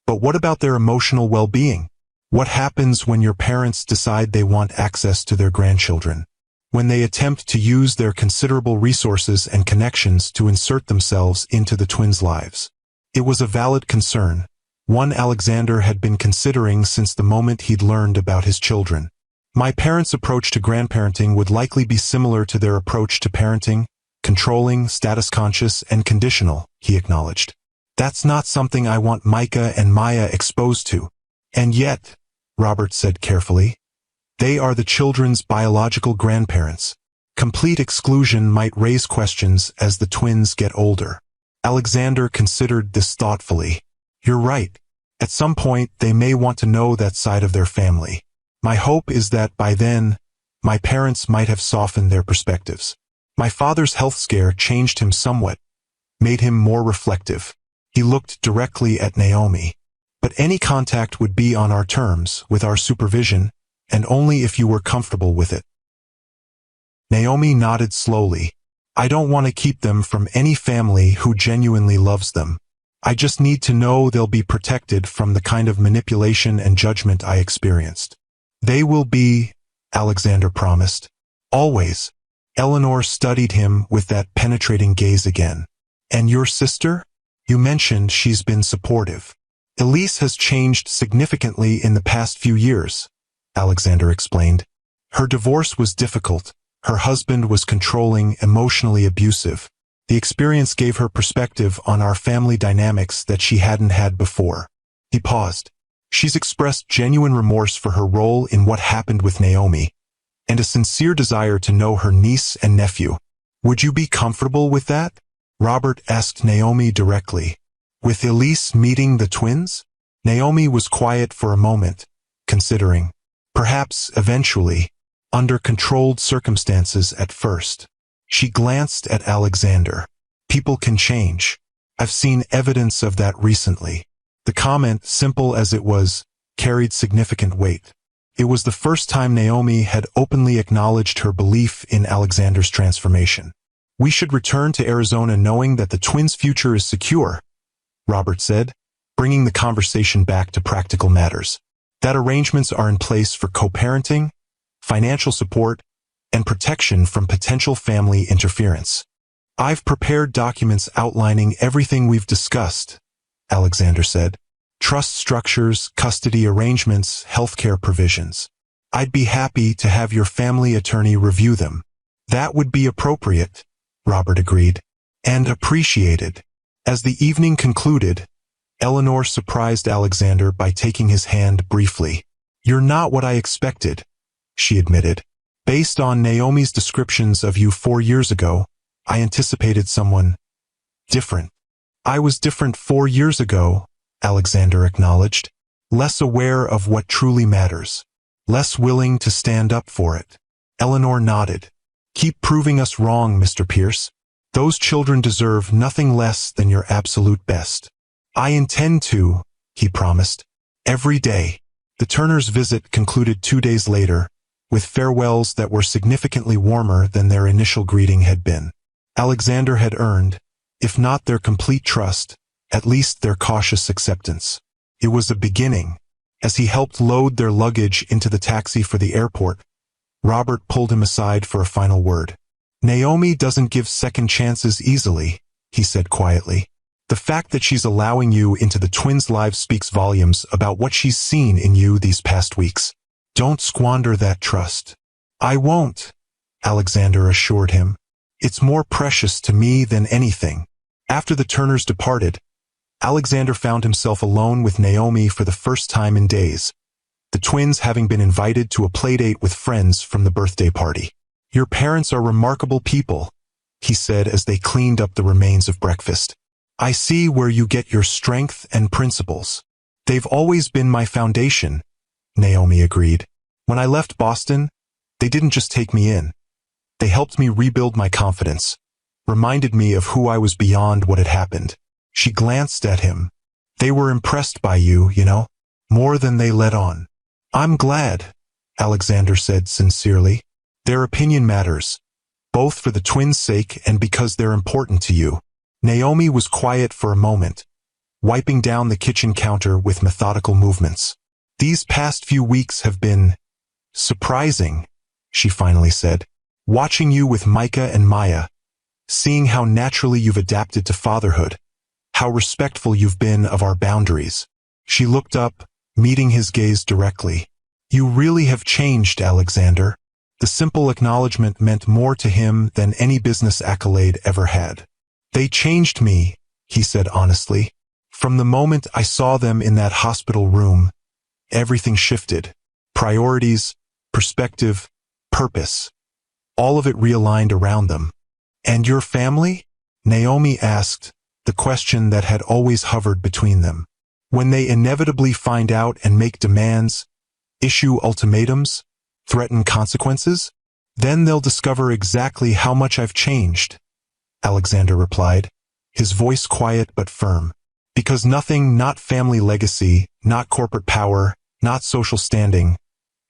But what about their emotional well-being? What happens when your parents decide they want access to their grandchildren? When they attempt to use their considerable resources and connections to insert themselves into the twins' lives? It was a valid concern, one Alexander had been considering since the moment he'd learned about his children. My parents' approach to grandparenting would likely be similar to their approach to parenting, controlling, status-conscious, and conditional, he acknowledged. That's not something I want Micah and Maya exposed to. And yet, Robert said carefully, they are the children's biological grandparents. Complete exclusion might raise questions as the twins get older. Alexander considered this thoughtfully. You're right. At some point, they may want to know that side of their family. My hope is that by then, my parents might have softened their perspectives. My father's health scare changed him somewhat, made him more reflective. He looked directly at Naomi. But any contact would be on our terms, with our supervision, and only if you were comfortable with it. Naomi nodded slowly. I don't want to keep them from any family who genuinely loves them. I just need to know they'll be protected from the kind of manipulation and judgment I experienced. They will be, Alexander promised. Always. Eleanor studied him with that penetrating gaze again. And your sister? You mentioned she's been supportive. Elise has changed significantly in the past few years, Alexander explained. Her divorce was difficult. Her husband was controlling, emotionally abusive. The experience gave her perspective on our family dynamics that she hadn't had before. He paused. She's expressed genuine remorse for her role in what happened with Naomi, and a sincere desire to know her niece and nephew. Would you be comfortable with that? Robert asked Naomi directly. With Elise meeting the twins? Naomi was quiet for a moment, considering. Perhaps, eventually, under controlled circumstances at first. She glanced at Alexander. People can change. I've seen evidence of that recently. The comment, simple as it was, carried significant weight. It was the first time Naomi had openly acknowledged her belief in Alexander's transformation. We should return to Arizona knowing that the twins' future is secure, Robert said, bringing the conversation back to practical matters. That arrangements are in place for co-parenting, financial support, and protection from potential family interference. I've prepared documents outlining everything we've discussed, Alexander said. Trust structures, custody arrangements, healthcare provisions. I'd be happy to have your family attorney review them. That would be appropriate, Robert agreed. And appreciated. As the evening concluded, Eleanor surprised Alexander by taking his hand briefly. You're not what I expected, she admitted. Based on Naomi's descriptions of you 4 years ago, I anticipated someone different. I was different 4 years ago, Alexander acknowledged. Less aware of what truly matters. Less willing to stand up for it. Eleanor nodded. Keep proving us wrong, Mr. Pierce. Those children deserve nothing less than your absolute best. I intend to, he promised. Every day. The Turners' visit concluded 2 days later, with farewells that were significantly warmer than their initial greeting had been. Alexander had earned, if not their complete trust, at least their cautious acceptance. It was a beginning. As he helped load their luggage into the taxi for the airport, Robert pulled him aside for a final word. Naomi doesn't give second chances easily, he said quietly. The fact that she's allowing you into the twins' lives speaks volumes about what she's seen in you these past weeks. Don't squander that trust. I won't, Alexander assured him. It's more precious to me than anything. After the Turners departed, Alexander found himself alone with Naomi for the first time in days, the twins having been invited to a playdate with friends from the birthday party. Your parents are remarkable people, he said as they cleaned up the remains of breakfast. I see where you get your strength and principles. They've always been my foundation, Naomi agreed. When I left Boston, they didn't just take me in. They helped me rebuild my confidence, reminded me of who I was beyond what had happened. She glanced at him. They were impressed by you, more than they let on. I'm glad, Alexander said sincerely. Their opinion matters, both for the twins' sake and because they're important to you. Naomi was quiet for a moment, wiping down the kitchen counter with methodical movements. These past few weeks have been surprising, she finally said. Watching you with Micah and Maya, seeing how naturally you've adapted to fatherhood, how respectful you've been of our boundaries. She looked up, meeting his gaze directly. You really have changed, Alexander. The simple acknowledgement meant more to him than any business accolade ever had. They changed me, he said honestly. From the moment I saw them in that hospital room, everything shifted. Priorities, perspective, purpose. All of it realigned around them. And your family? Naomi asked, the question that had always hovered between them. When they inevitably find out and make demands, issue ultimatums, threaten consequences, then they'll discover exactly how much I've changed, Alexander replied, his voice quiet but firm. Because nothing, not family legacy, not corporate power, not social standing,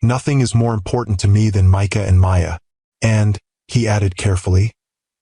nothing is more important to me than Micah and Maya. And, he added carefully,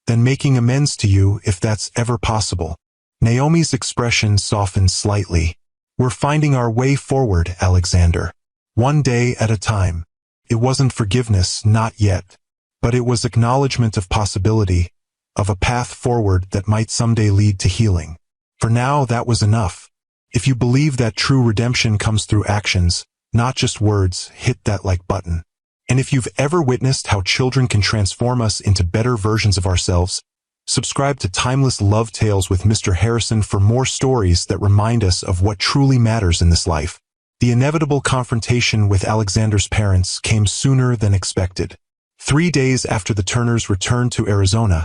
than making amends to you if that's ever possible. Naomi's expression softened slightly. We're finding our way forward, Alexander. One day at a time. It wasn't forgiveness, not yet. But it was acknowledgement of possibility, of a path forward that might someday lead to healing. For now, that was enough. If you believe that true redemption comes through actions, not just words, hit that like button. And if you've ever witnessed how children can transform us into better versions of ourselves, subscribe to Timeless Love Tales with Mr. Harrison for more stories that remind us of what truly matters in this life. The inevitable confrontation with Alexander's parents came sooner than expected. 3 days after the Turners returned to Arizona,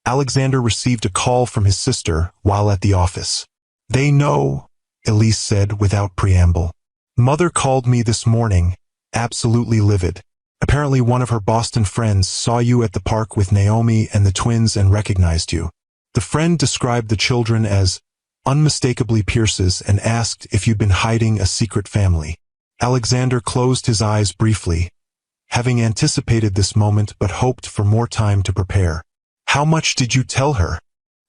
Alexander received a call from his sister while at the office. They know, Elise said without preamble. Mother called me this morning, absolutely livid. Apparently one of her Boston friends saw you at the park with Naomi and the twins and recognized you. The friend described the children as unmistakably Pierce's and asked if you'd been hiding a secret family. Alexander closed his eyes briefly, having anticipated this moment but hoped for more time to prepare. How much did you tell her?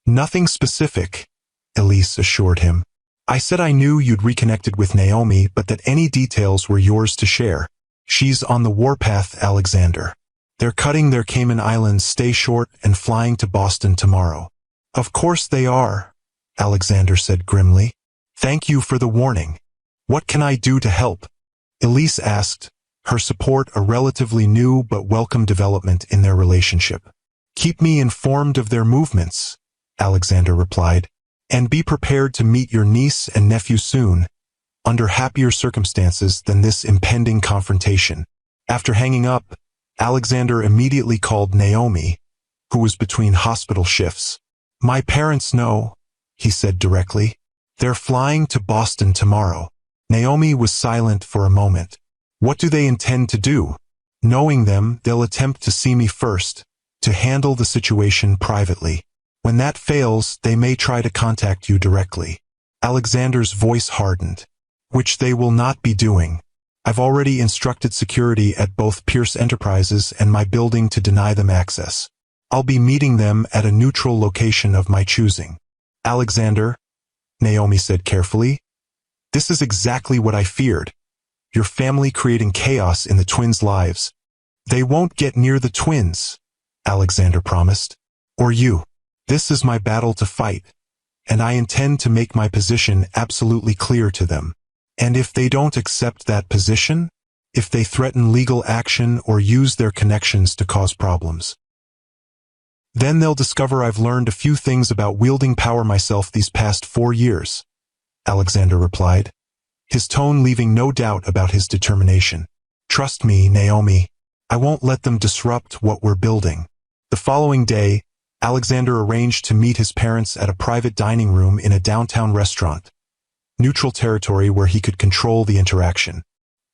Nothing specific, Elise assured him. I said I knew you'd reconnected with Naomi, but that any details were yours to share. She's on the warpath, Alexander. They're cutting their Cayman Islands stay short and flying to Boston tomorrow. Of course they are, Alexander said grimly. Thank you for the warning. What can I do to help? Elise asked, her support a relatively new but welcome development in their relationship. Keep me informed of their movements, Alexander replied, and be prepared to meet your niece and nephew soon, under happier circumstances than this impending confrontation. After hanging up, Alexander immediately called Naomi, who was between hospital shifts. "My parents know," he said directly. "They're flying to Boston tomorrow." Naomi was silent for a moment. "What do they intend to do?" "Knowing them, they'll attempt to see me first, to handle the situation privately. When that fails, they may try to contact you directly." Alexander's voice hardened. "Which they will not be doing. I've already instructed security at both Pierce Enterprises and my building to deny them access. I'll be meeting them at a neutral location of my choosing." "Alexander," Naomi said carefully, "this is exactly what I feared. Your family creating chaos in the twins' lives." "They won't get near the twins," Alexander promised. "Or you. This is my battle to fight, and I intend to make my position absolutely clear to them. And if they don't accept that position, if they threaten legal action or use their connections to cause problems, then they'll discover I've learned a few things about wielding power myself these past 4 years," Alexander replied, his tone leaving no doubt about his determination. "Trust me, Naomi, I won't let them disrupt what we're building." The following day, Alexander arranged to meet his parents at a private dining room in a downtown restaurant, neutral territory where he could control the interaction.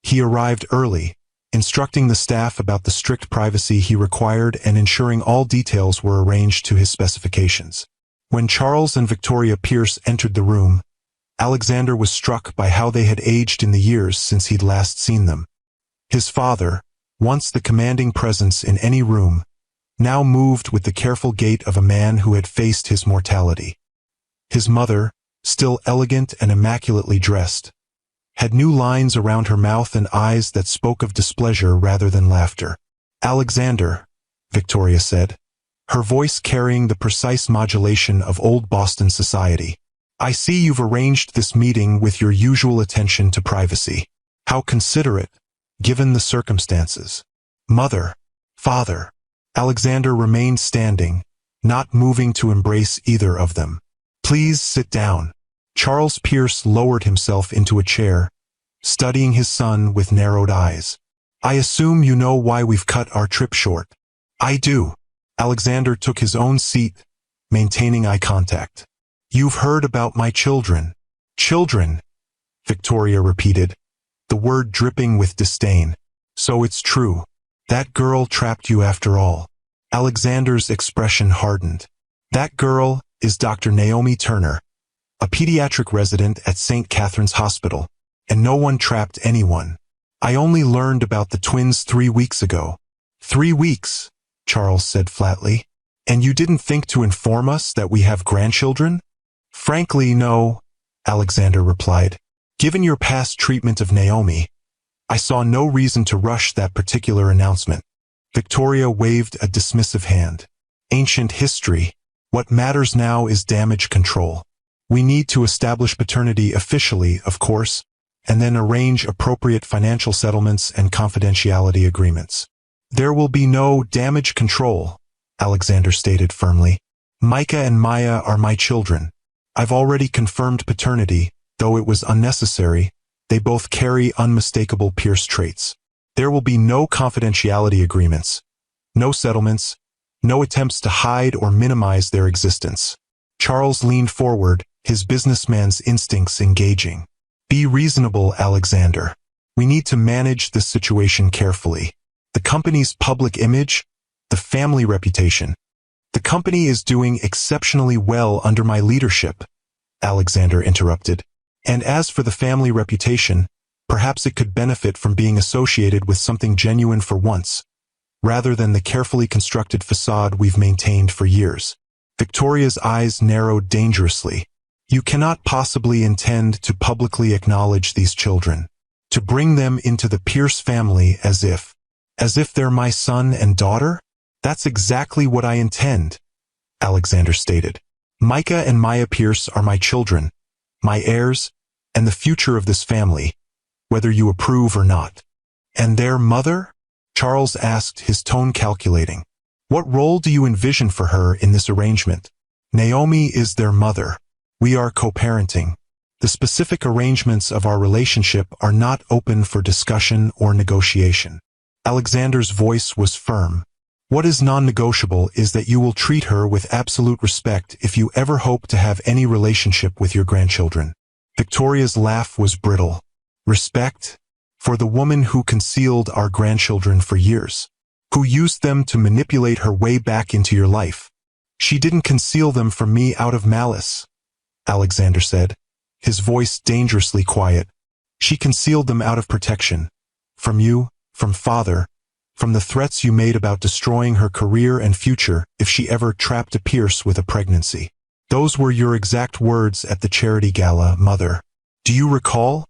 He arrived early, instructing the staff about the strict privacy he required and ensuring all details were arranged to his specifications. When Charles and Victoria Pierce entered the room, Alexander was struck by how they had aged in the years since he'd last seen them. His father, once the commanding presence in any room, now moved with the careful gait of a man who had faced his mortality. His mother, still elegant and immaculately dressed, had new lines around her mouth and eyes that spoke of displeasure rather than laughter. "Alexander," Victoria said, her voice carrying the precise modulation of old Boston society, "I see you've arranged this meeting with your usual attention to privacy. How considerate, given the circumstances." "Mother, father." Alexander remained standing, not moving to embrace either of them. "Please sit down." Charles Pierce lowered himself into a chair, studying his son with narrowed eyes. "I assume you know why we've cut our trip short." "I do." Alexander took his own seat, maintaining eye contact. "You've heard about my children." "Children," Victoria repeated, the word dripping with disdain. "So it's true. That girl trapped you after all." Alexander's expression hardened. "That girl is Dr. Naomi Turner, a pediatric resident at St. Catherine's Hospital, and no one trapped anyone. I only learned about the twins 3 weeks ago." "3 weeks," Charles said flatly. "And you didn't think to inform us that we have grandchildren?" "Frankly, no," Alexander replied. "Given your past treatment of Naomi, I saw no reason to rush that particular announcement." Victoria waved a dismissive hand. "Ancient history. What matters now is damage control. We need to establish paternity officially, of course, and then arrange appropriate financial settlements and confidentiality agreements." "There will be no damage control," Alexander stated firmly. "Micah and Maya are my children. I've already confirmed paternity, though it was unnecessary. They both carry unmistakable Pierce traits. There will be no confidentiality agreements, no settlements, no attempts to hide or minimize their existence." Charles leaned forward, his businessman's instincts engaging. "Be reasonable, Alexander. We need to manage this situation carefully. The company's public image, the family reputation. The company is doing exceptionally well under my leadership," Alexander interrupted. "And as for the family reputation, perhaps it could benefit from being associated with something genuine for once, rather than the carefully constructed facade we've maintained for years." Victoria's eyes narrowed dangerously. "You cannot possibly intend to publicly acknowledge these children, to bring them into the Pierce family as if they're my son and daughter?" "That's exactly what I intend," Alexander stated. "Micah and Maya Pierce are my children, my heirs, and the future of this family, whether you approve or not." "And their mother?" Charles asked, his tone calculating. "What role do you envision for her in this arrangement?" "Naomi is their mother. We are co-parenting. The specific arrangements of our relationship are not open for discussion or negotiation." Alexander's voice was firm. What is non-negotiable is that you will treat her with absolute respect if you ever hope to have any relationship with your grandchildren. Victoria's laugh was brittle. Respect? For the woman who concealed our grandchildren for years, who used them to manipulate her way back into your life. She didn't conceal them from me out of malice, Alexander said, his voice dangerously quiet. She concealed them out of protection. From you, from father, from the threats you made about destroying her career and future if she ever trapped a Pierce with a pregnancy. Those were your exact words at the charity gala, Mother. Do you recall?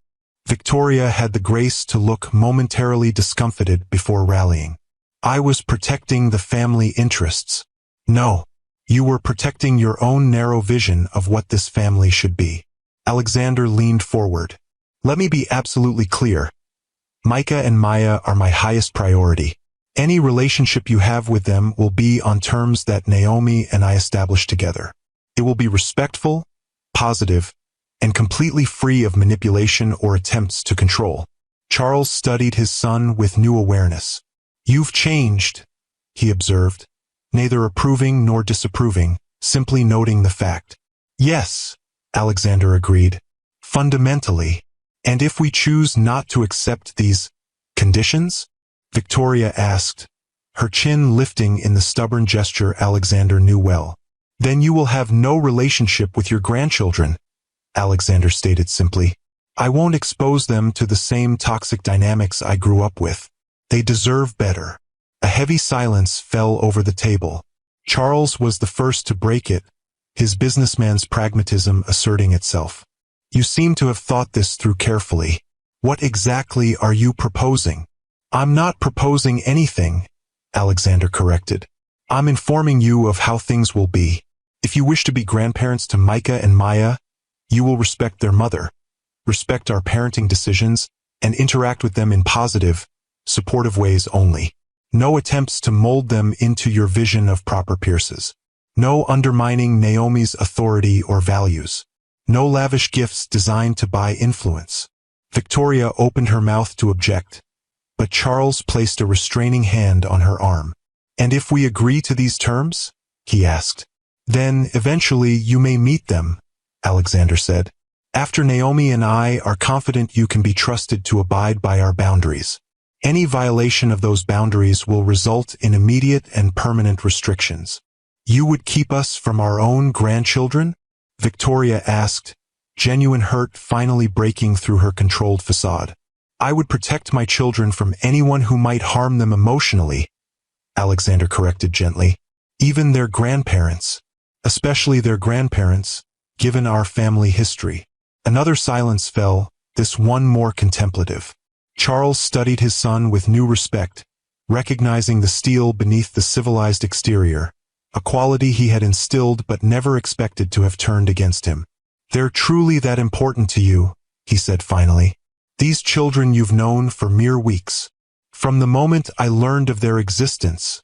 Victoria had the grace to look momentarily discomfited before rallying. I was protecting the family interests. No, you were protecting your own narrow vision of what this family should be. Alexander leaned forward. Let me be absolutely clear. Micah and Maya are my highest priority. Any relationship you have with them will be on terms that Naomi and I establish together. It will be respectful, positive, and completely free of manipulation or attempts to control. Charles studied his son with new awareness. You've changed, he observed, neither approving nor disapproving, simply noting the fact. Yes, Alexander agreed. Fundamentally. And if we choose not to accept these conditions? Victoria asked, her chin lifting in the stubborn gesture Alexander knew well. Then you will have no relationship with your grandchildren, Alexander stated simply. I won't expose them to the same toxic dynamics I grew up with. They deserve better. A heavy silence fell over the table. Charles was the first to break it, his businessman's pragmatism asserting itself. You seem to have thought this through carefully. What exactly are you proposing? I'm not proposing anything, Alexander corrected. I'm informing you of how things will be. If you wish to be grandparents to Micah and Maya, you will respect their mother, respect our parenting decisions, and interact with them in positive, supportive ways only. No attempts to mold them into your vision of proper Pierces. No undermining Naomi's authority or values. No lavish gifts designed to buy influence. Victoria opened her mouth to object, but Charles placed a restraining hand on her arm. And if we agree to these terms? He asked. Then, eventually, you may meet them, Alexander said. After Naomi and I are confident you can be trusted to abide by our boundaries. Any violation of those boundaries will result in immediate and permanent restrictions. You would keep us from our own grandchildren? Victoria asked, genuine hurt finally breaking through her controlled facade. I would protect my children from anyone who might harm them emotionally, Alexander corrected gently. Even their grandparents, especially their grandparents, given our family history. Another silence fell, this one more contemplative. Charles studied his son with new respect, recognizing the steel beneath the civilized exterior, a quality he had instilled but never expected to have turned against him. They're truly that important to you, he said finally. These children you've known for mere weeks. From the moment I learned of their existence,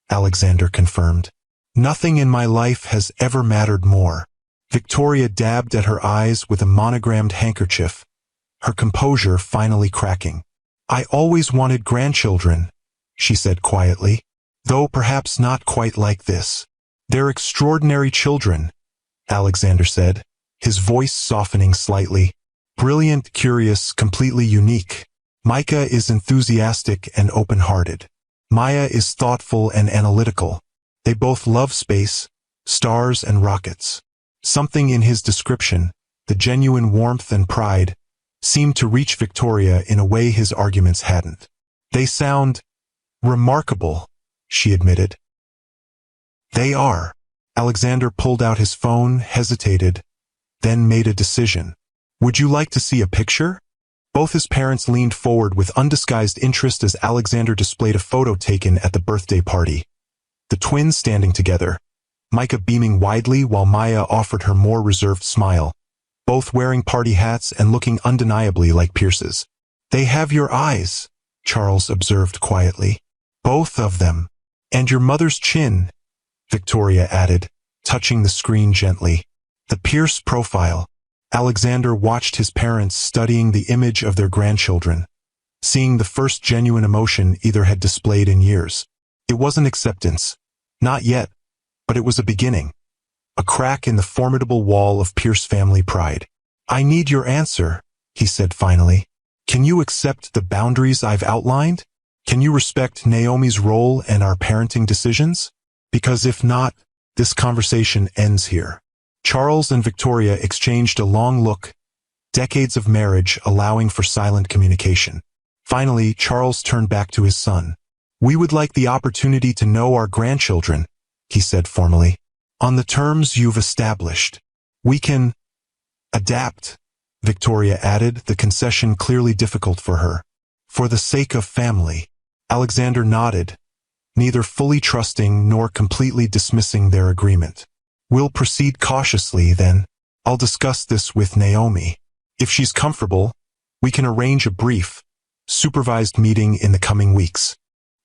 Alexander confirmed. Nothing in my life has ever mattered more. Victoria dabbed at her eyes with a monogrammed handkerchief, her composure finally cracking. I always wanted grandchildren, she said quietly, though perhaps not quite like this. They're extraordinary children, Alexander said, his voice softening slightly. Brilliant, curious, completely unique. Micah is enthusiastic and open-hearted. Maya is thoughtful and analytical. They both love space, stars and rockets. Something in his description, the genuine warmth and pride, seemed to reach Victoria in a way his arguments hadn't. They sound remarkable, she admitted. They are. Alexander pulled out his phone, hesitated, then made a decision. Would you like to see a picture? Both his parents leaned forward with undisguised interest as Alexander displayed a photo taken at the birthday party. The twins standing together, Micah beaming widely while Maya offered her more reserved smile, both wearing party hats and looking undeniably like Pierces. They have your eyes, Charles observed quietly. Both of them. And your mother's chin, Victoria added, touching the screen gently. The Pierce profile. Alexander watched his parents studying the image of their grandchildren, seeing the first genuine emotion either had displayed in years. It wasn't acceptance. Not yet. But it was a beginning. A crack in the formidable wall of Pierce family pride. "I need your answer," he said finally. "Can you accept the boundaries I've outlined? Can you respect Naomi's role and our parenting decisions? Because if not, this conversation ends here." Charles and Victoria exchanged a long look, decades of marriage allowing for silent communication. Finally, Charles turned back to his son. "We would like the opportunity to know our grandchildren," he said formally. "On the terms you've established. We can adapt," Victoria added, the concession clearly difficult for her. "For the sake of family." Alexander nodded, neither fully trusting nor completely dismissing their agreement. "We'll proceed cautiously, then. I'll discuss this with Naomi. If she's comfortable, we can arrange a brief, supervised meeting in the coming weeks."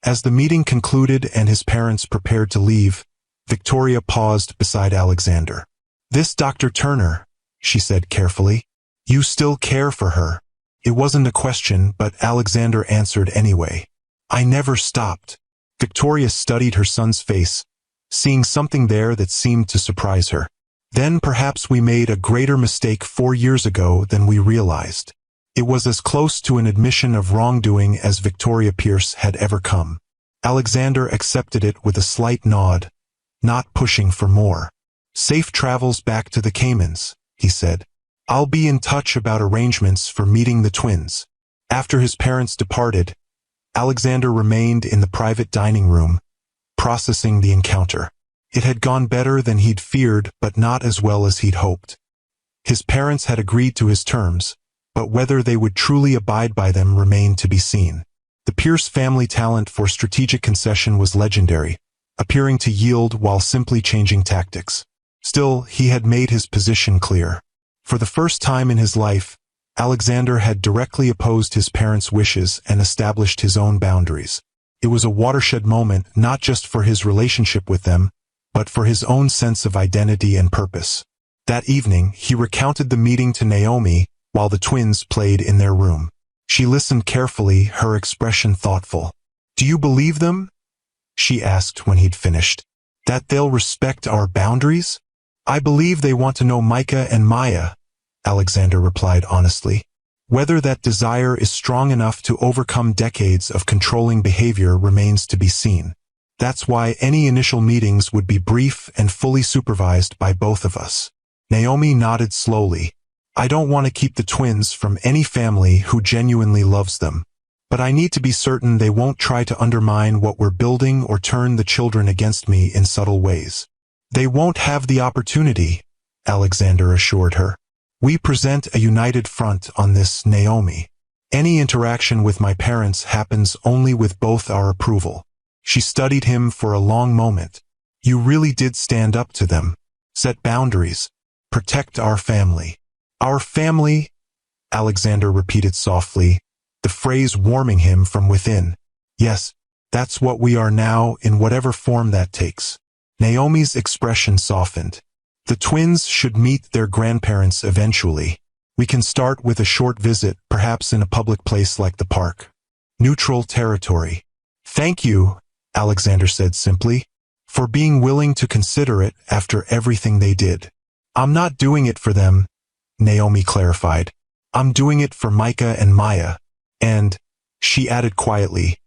As the meeting concluded and his parents prepared to leave, Victoria paused beside Alexander. "This Dr. Turner," she said carefully. "You still care for her?" It wasn't a question, but Alexander answered anyway. "I never stopped." Victoria studied her son's face, seeing something there that seemed to surprise her. "Then perhaps we made a greater mistake 4 years ago than we realized." It was as close to an admission of wrongdoing as Victoria Pierce had ever come. Alexander accepted it with a slight nod, not pushing for more. "Safe travels back to the Caymans," he said. "I'll be in touch about arrangements for meeting the twins." After his parents departed, Alexander remained in the private dining room, processing the encounter. It had gone better than he'd feared, but not as well as he'd hoped. His parents had agreed to his terms, but whether they would truly abide by them remained to be seen. The Pierce family talent for strategic concession was legendary, appearing to yield while simply changing tactics. Still, he had made his position clear. For the first time in his life, Alexander had directly opposed his parents' wishes and established his own boundaries. It was a watershed moment not just for his relationship with them, but for his own sense of identity and purpose. That evening, he recounted the meeting to Naomi while the twins played in their room. She listened carefully, her expression thoughtful. "Do you believe them?" she asked when he'd finished. "That they'll respect our boundaries?" "I believe they want to know Micah and Maya," Alexander replied honestly. Whether that desire is strong enough to overcome decades of controlling behavior remains to be seen. That's why any initial meetings would be brief and fully supervised by both of us. Naomi nodded slowly. "I don't want to keep the twins from any family who genuinely loves them. But I need to be certain they won't try to undermine what we're building or turn the children against me in subtle ways." "They won't have the opportunity," Alexander assured her. "We present a united front on this, Naomi. Any interaction with my parents happens only with both our approval." She studied him for a long moment. "You really did stand up to them. Set boundaries. Protect our family." "Our family," Alexander repeated softly, the phrase warming him from within. "Yes, that's what we are now, in whatever form that takes." Naomi's expression softened. "The twins should meet their grandparents eventually. We can start with a short visit, perhaps in a public place like the park. Neutral territory." "Thank you," Alexander said simply, "for being willing to consider it after everything they did." "I'm not doing it for them," Naomi clarified. "I'm doing it for Micah and Maya. And," she added quietly,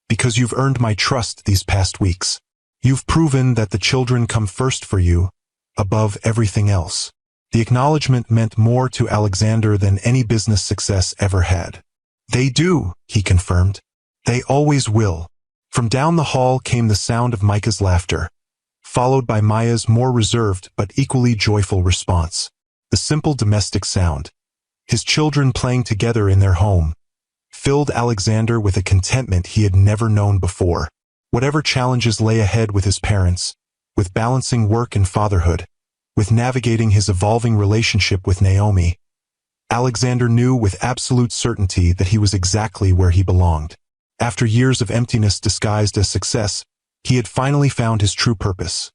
"because you've earned my trust these past weeks. You've proven that the children come first for you, above everything else." The acknowledgement meant more to Alexander than any business success ever had. "They do," he confirmed. "They always will." From down the hall came the sound of Micah's laughter, followed by Maya's more reserved but equally joyful response. The simple domestic sound, his children playing together in their home, filled Alexander with a contentment he had never known before. Whatever challenges lay ahead with his parents, with balancing work and fatherhood, with navigating his evolving relationship with Naomi, Alexander knew with absolute certainty that he was exactly where he belonged. After years of emptiness disguised as success, he had finally found his true purpose.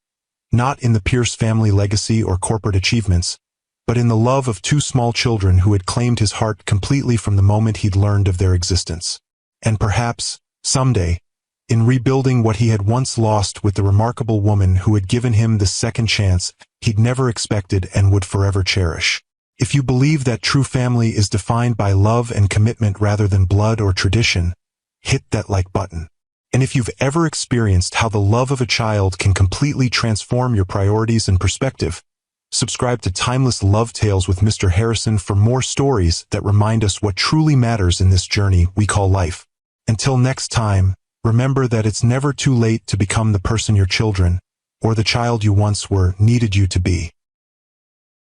Not in the Pierce family legacy or corporate achievements, but in the love of 2 small children who had claimed his heart completely from the moment he'd learned of their existence. And perhaps, someday, in rebuilding what he had once lost with the remarkable woman who had given him the second chance he'd never expected and would forever cherish. If you believe that true family is defined by love and commitment rather than blood or tradition, hit that like button. And if you've ever experienced how the love of a child can completely transform your priorities and perspective, subscribe to Timeless Love Tales with Mr. Harrison for more stories that remind us what truly matters in this journey we call life. Until next time, remember that it's never too late to become the person your children, or the child you once were, needed you to be.